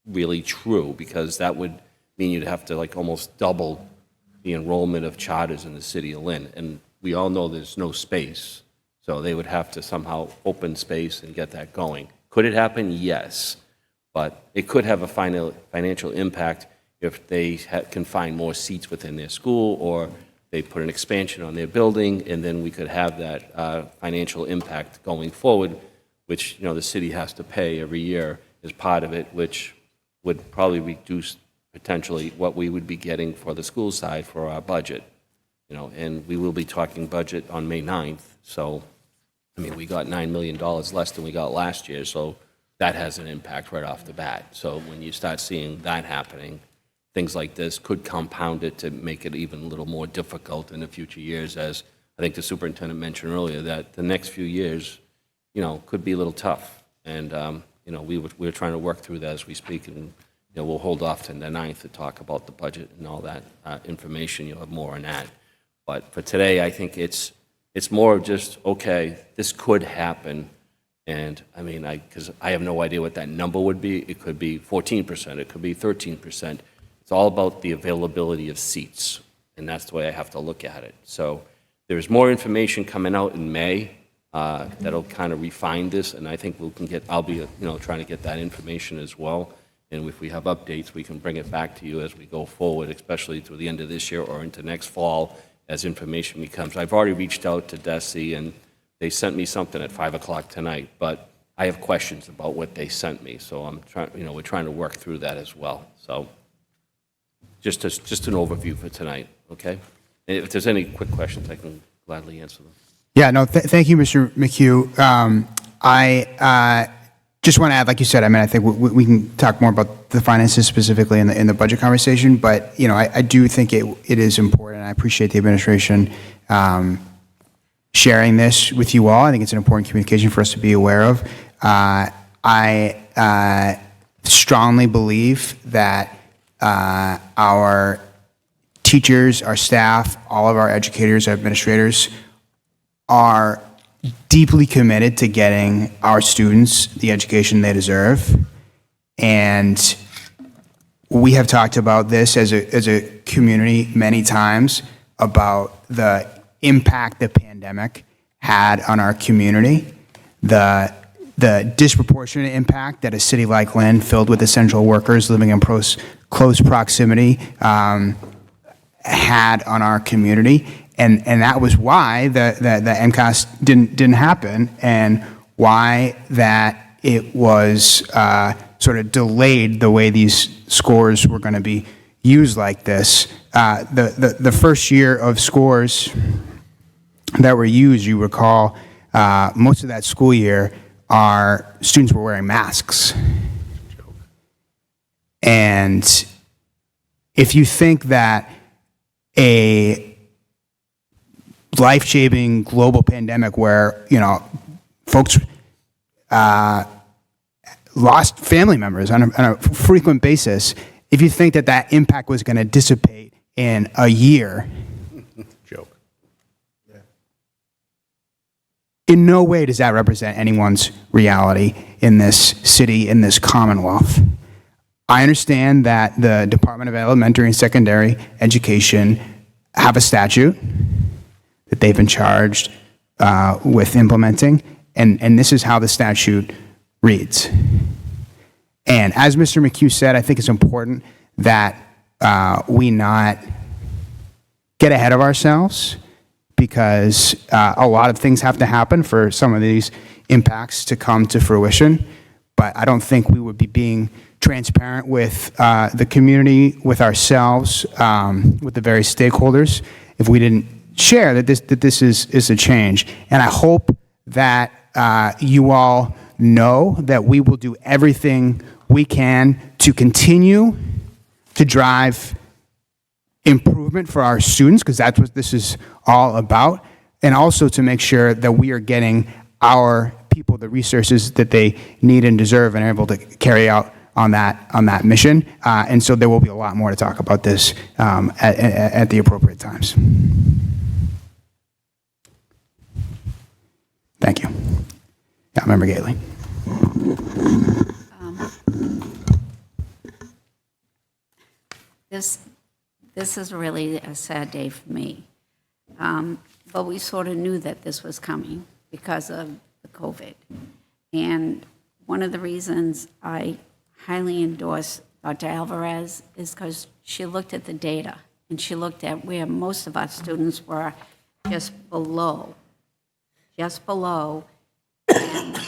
really true, because that would mean you'd have to like almost double the enrollment of charters in the city of Lynn. And we all know there's no space. So they would have to somehow open space and get that going. Could it happen? Yes. But it could have a financial impact if they can find more seats within their school, or they put an expansion on their building, and then we could have that financial impact going forward, which the city has to pay every year as part of it, which would probably reduce potentially what we would be getting for the school side for our budget. And we will be talking budget on May 9th. So, we got $9 million less than we got last year, so that has an impact right off the bat. So when you start seeing that happening, things like this could compound it to make it even a little more difficult in the future years, as I think the superintendent mentioned earlier, that the next few years, could be a little tough. And, we're trying to work through that as we speak, and, we'll hold off to the 9th to talk about the budget and all that information. You'll have more on that. But for today, I think it's more of just, okay, this could happen. And because I have no idea what that number would be. It could be 14%, it could be 13%. It's all about the availability of seats. And that's the way I have to look at it. So there's more information coming out in May that'll kind of refine this. And I think I'll be, trying to get that information as well. And if we have updates, we can bring it back to you as we go forward, especially through the end of this year or into next fall, as information becomes. I've already reached out to DESE, and they sent me something at 5 o'clock tonight, but I have questions about what they sent me, so we're trying to work through that as well. So just an overview for tonight, okay? And if there's any quick questions, I can gladly answer them. Yeah, no, thank you, Mr. McHugh. I just want to add, like you said, I think we can talk more about the finances specifically in the budget conversation, but, I do think it is important. I appreciate the administration sharing this with you all. I think it's an important communication for us to be aware of. I strongly believe that our teachers, our staff, all of our educators, our administrators are deeply committed to getting our students the education they deserve. And we have talked about this as a community many times, about the impact the pandemic had on our community, the disproportionate impact that a city like Lynn, filled with essential workers living in close proximity, had on our community. And that was why the MCAS didn't happen, and why that it was sort of delayed the way these scores were going to be used like this. The first year of scores that were used, you recall, most of that school year, our students were wearing masks. And if you think that a life-changing global pandemic where, folks lost family members on a frequent basis, if you think that that impact was going to dissipate in a year, Joke. in no way does that represent anyone's reality in this city, in this Commonwealth. I understand that the Department of Elementary and Secondary Education have a statute that they've been charged with implementing, and this is how the statute reads. And as Mr. McHugh said, I think it's important that we not get ahead of ourselves, because a lot of things have to happen for some of these impacts to come to fruition. But I don't think we would be being transparent with the community, with ourselves, with the various stakeholders, if we didn't share that this is a change. And I hope that you all know that we will do everything we can to continue to drive improvement for our students, because that's what this is all about, and also to make sure that we are getting our people the resources that they need and deserve and are able to carry out on that mission. And so there will be a lot more to talk about this at the appropriate times. Thank you. Yeah, Member Gately. This is really a sad day for me. But we sort of knew that this was coming because of the COVID. And one of the reasons I highly endorse Dr. Alvarez is because she looked at the data, and she looked at where most of our students were just below. And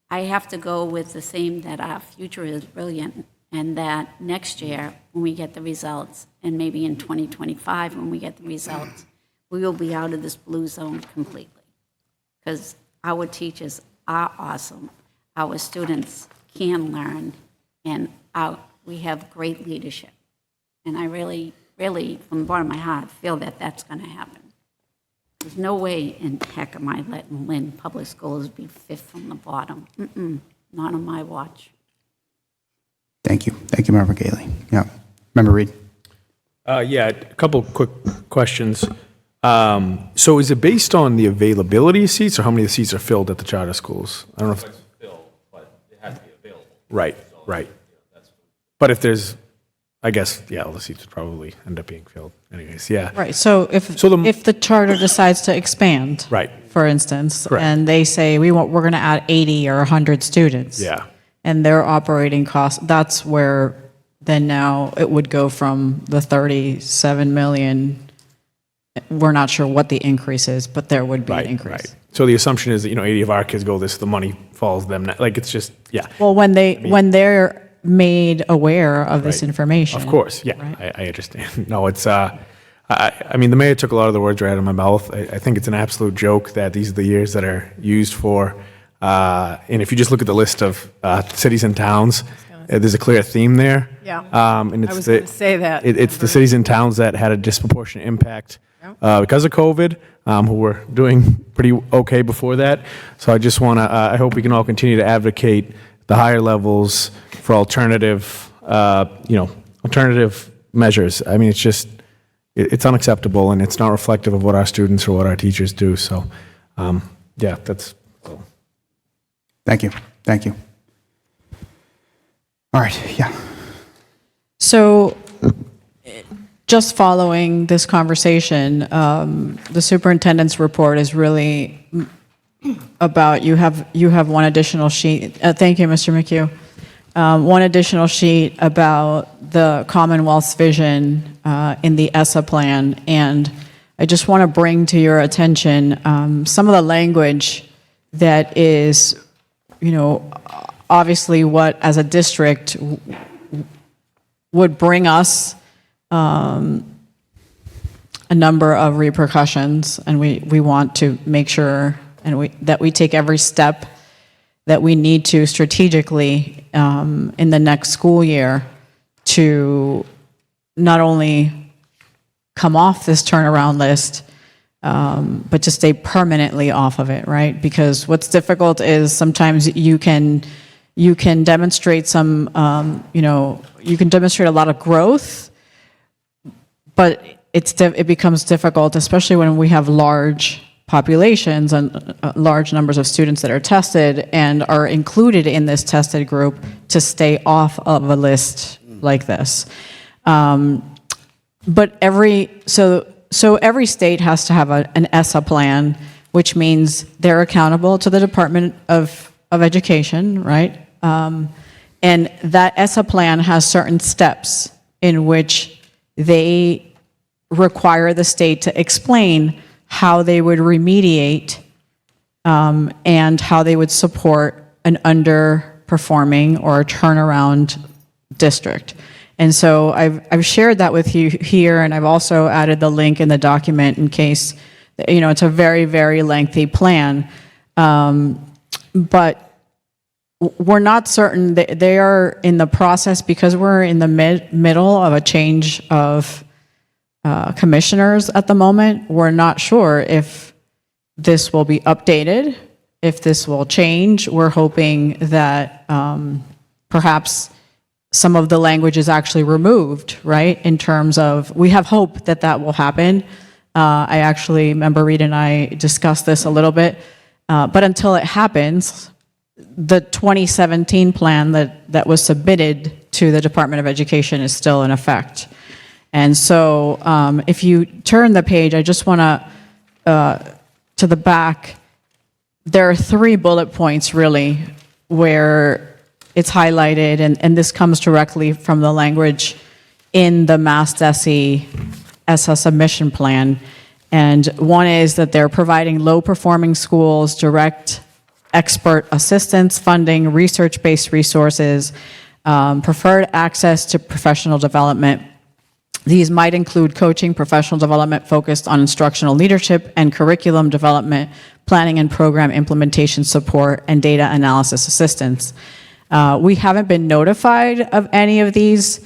I have to go with the theme that our future is brilliant, and that next year, when we get the results, and maybe in 2025, when we get the results, we will be out of this blue zone completely. Because our teachers are awesome, our students can learn, and we have great leadership. And I really, really, from the bottom of my heart, feel that that's going to happen. There's no way in heck am I letting Lynn Public Schools be fifth from the bottom. Not on my watch. Thank you. Thank you, Member Gately. Yeah. Member Reed. Yeah, a couple quick questions. So is it based on the availability of seats, or how many of the seats are filled at the charter schools? I don't know if It's filled, but it has to be available. Right. But if there's, I guess, yeah, all the seats would probably end up being filled anyways, yeah. Right, so if the charter decides to expand, Right. for instance, Correct. and they say, we're going to add 80 or 100 students. Yeah. And their operating costs, that's where then now it would go from the 37 million. We're not sure what the increase is, but there would be an increase. Right. So the assumption is that, 80 of our kids go this, the money falls them, like, it's just, yeah. Well, when they're made aware of this information. Of course, yeah, right? I understand. No, it's, I mean, the mayor took a lot of the words right out of my mouth. I think it's an absolute joke that these are the years that are used for, and if you just look at the list of cities and towns, there's a clear theme there. Yeah. And it's I was going to say that. It's the cities and towns that had a disproportionate impact because of COVID, who were doing pretty okay before that. So I just want to, I hope we can all continue to advocate the higher levels for alternative, alternative measures. I mean, it's just, it's unacceptable, and it's not reflective of what our students or what our teachers do. So, yeah, that's. Thank you. Thank you. All right, yeah. So just following this conversation, the superintendent's report is really about, you have one additional sheet. Thank you, Mr. McHugh. One additional sheet about the Commonwealth's vision in the ESSA plan. And I just want to bring to your attention some of the language that is, obviously what as a district would bring us a number of repercussions, and we want to make sure that we take every step that we need to strategically in the next school year to not only come off this turnaround list, but to stay permanently off of it, right? Because what's difficult is sometimes you can demonstrate you can demonstrate a lot of growth, but it becomes difficult, especially when we have large populations and large numbers of students that are tested and are included in this tested group, to stay off of a list like this. But every state has to have an ESSA plan, which means they're accountable to the Department of Education, right? And that ESSA plan has certain steps in which they require the state to explain how they would remediate and how they would support an underperforming or a turnaround district. And so I've shared that with you here, and I've also added the link in the document in case, it's a very, very lengthy plan. But we're not certain that they are in the process, because we're in the middle of a change of commissioners at the moment. We're not sure if this will be updated, if this will change. We're hoping that perhaps some of the language is actually removed, right? In terms of, we have hope that that will happen. I actually remember Rita and I discussed this a little bit, but until it happens, the 2017 plan that was submitted to the Department of Education is still in effect. And so if you turn the page, I just want to the back, there are 3 bullet points really where it's highlighted, and this comes directly from the language in the Mass DESE ESSA submission plan. And one is that they're providing low-performing schools direct expert assistance, funding, research-based resources, preferred access to professional development. These might include coaching, professional development focused on instructional leadership and curriculum development, planning and program implementation support, and data analysis assistance. We haven't been notified of any of these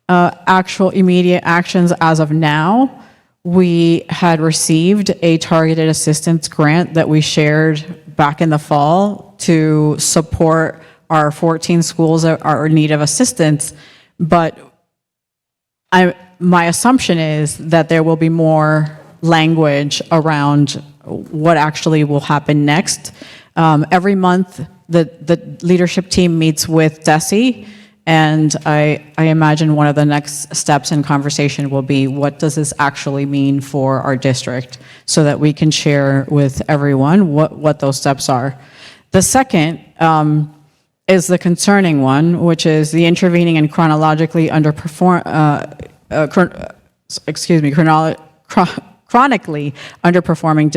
actual immediate actions as of now. We had received a targeted assistance grant that we shared back in the fall to support our 14 schools that are in need of assistance, but my assumption is that there will be more language around what actually will happen next. Every month, the leadership team meets with DESE, and I imagine one of the next steps in conversation will be, what does this actually mean for our district, so that we can share with everyone what those steps are. The second is the concerning one, which is the intervening and chronically underperforming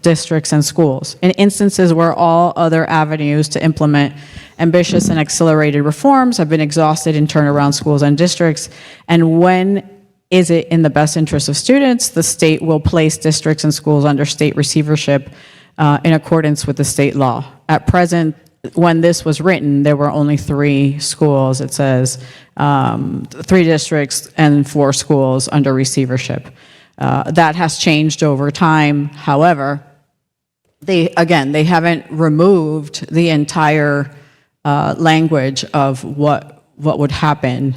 districts and schools, in instances where all other avenues to implement ambitious and accelerated reforms have been exhausted in turnaround schools and districts. And when is it in the best interest of students, the state will place districts and schools under state receivership in accordance with the state law. At present, when this was written, there were only 3 schools. It says 3 districts and 4 schools under receivership. That has changed over time. However, they haven't removed the entire language of what would happen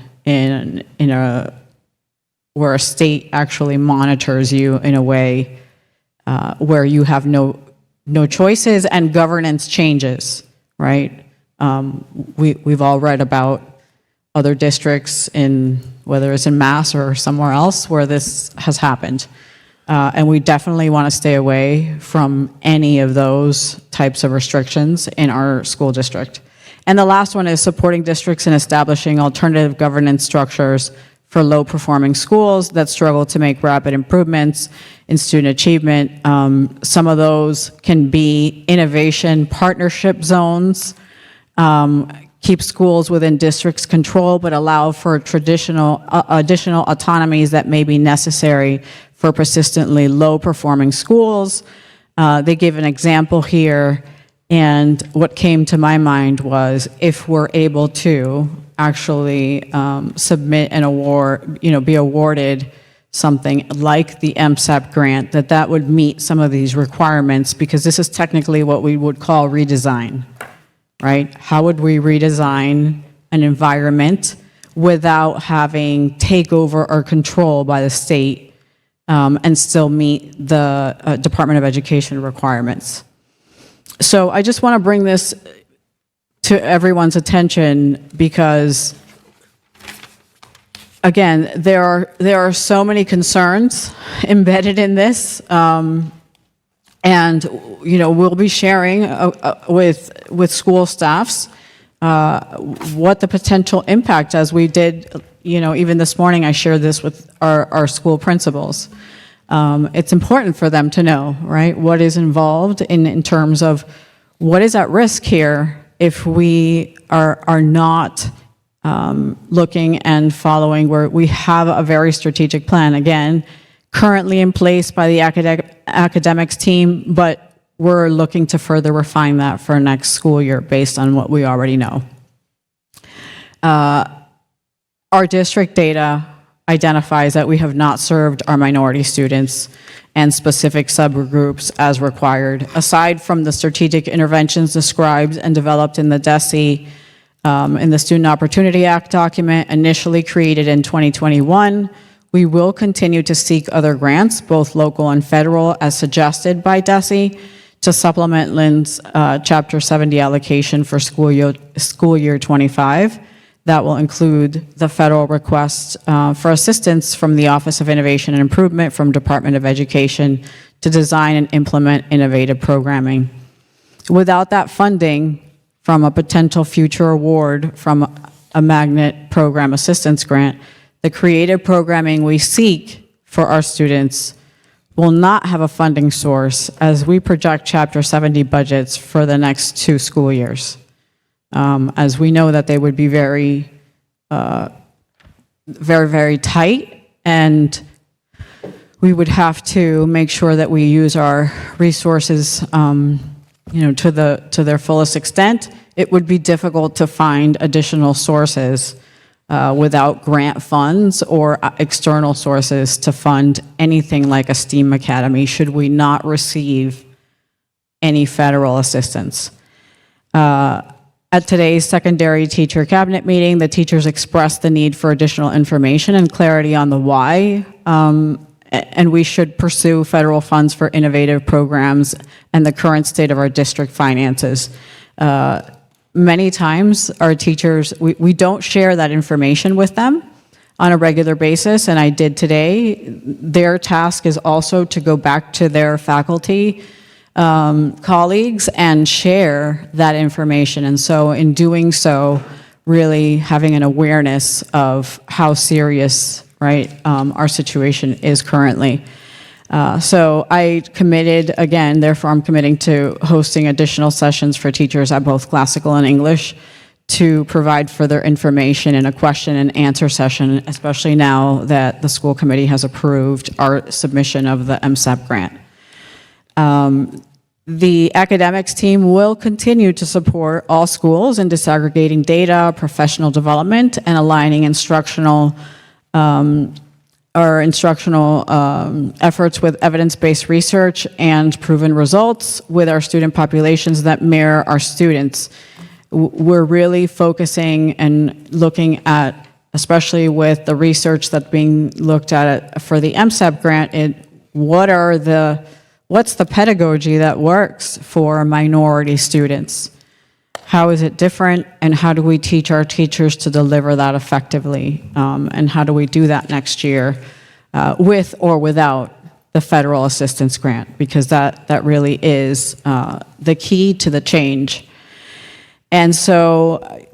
where a state actually monitors you in a way where you have no choices and governance changes, right? We've all read about other districts whether it's in Mass or somewhere else where this has happened. And we definitely want to stay away from any of those types of restrictions in our school district. And the last one is supporting districts in establishing alternative governance structures for low-performing schools that struggle to make rapid improvements in student achievement. Some of those can be innovation partnership zones, keep schools within district's control, but allow for additional autonomies that may be necessary for persistently low-performing schools. They give an example here, and what came to my mind was, if we're able to actually submit an award, be awarded something like the MSAP grant, that would meet some of these requirements, because this is technically what we would call redesign, right? How would we redesign an environment without having takeover or control by the state, and still meet the Department of Education requirements? So I just want to bring this to everyone's attention because, again, there are so many concerns embedded in this, and we'll be sharing with school staffs what the potential impact, as we did, even this morning I shared this with our school principals. It's important for them to know, right, what is involved in terms of what is at risk here if we are not looking and following where we have a very strategic plan, again, currently in place by the academics team, but we're looking to further refine that for next school year based on what we already know. Our district data identifies that we have not served our minority students and specific subgroups as required. Aside from the strategic interventions described and developed in the DESE, in the Student Opportunity Act document initially created in 2021, we will continue to seek other grants, both local and federal, as suggested by DESE, to supplement Lynn's Chapter 70 allocation for school year 25. That will include the federal request for assistance from the Office of Innovation and Improvement from Department of Education to design and implement innovative programming. Without that funding from a potential future award from a Magnet Program Assistance Grant, the creative programming we seek for our students will not have a funding source as we project Chapter 70 budgets for the next 2 school years. As we know that they would be very, very tight, and we would have to make sure that we use our resources, to their fullest extent. It would be difficult to find additional sources without grant funds or external sources to fund anything like a STEAM Academy should we not receive any federal assistance. At today's secondary teacher cabinet meeting, the teachers expressed the need for additional information and clarity on the why, and we should pursue federal funds for innovative programs and the current state of our district finances. Many times, our teachers, we don't share that information with them on a regular basis, and I did today. Their task is also to go back to their faculty colleagues and share that information. And so in doing so, really having an awareness of how serious, right, our situation is currently. So I committed, again, therefore I'm committing to hosting additional sessions for teachers at both classical and English to provide further information in a question and answer session, especially now that the school committee has approved our submission of the MSAP grant. The academics team will continue to support all schools in disaggregating data, professional development, and aligning instructional efforts with evidence-based research and proven results with our student populations that mirror our students. We're really focusing and looking at, especially with the research that's being looked at for the MSAP grant, what's the pedagogy that works for minority students? How is it different, and how do we teach our teachers to deliver that effectively? And how do we do that next year with or without the federal assistance grant? Because that really is the key to the change. And so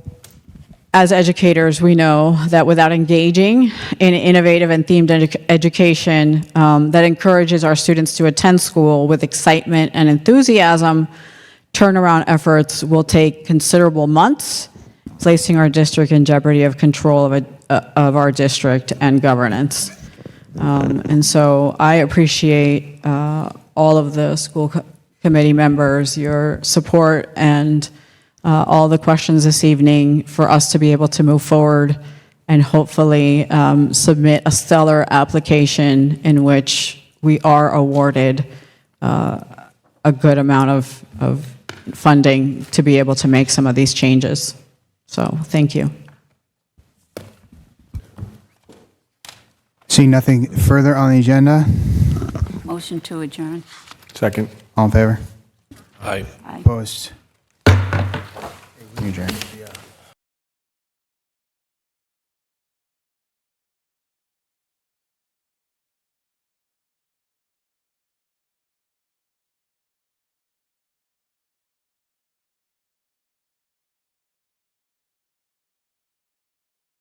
as educators, we know that without engaging in innovative and themed education that encourages our students to attend school with excitement and enthusiasm, turnaround efforts will take considerable months, placing our district in jeopardy of control of our district and governance. And so I appreciate all of the school committee members, your support, and all the questions this evening for us to be able to move forward and hopefully submit a stellar application in which we are awarded a good amount of funding to be able to make some of these changes. So, thank you. Seeing nothing further on the agenda, Motion to adjourn. Second. all in favor? Aye. Opposed? We adjourn.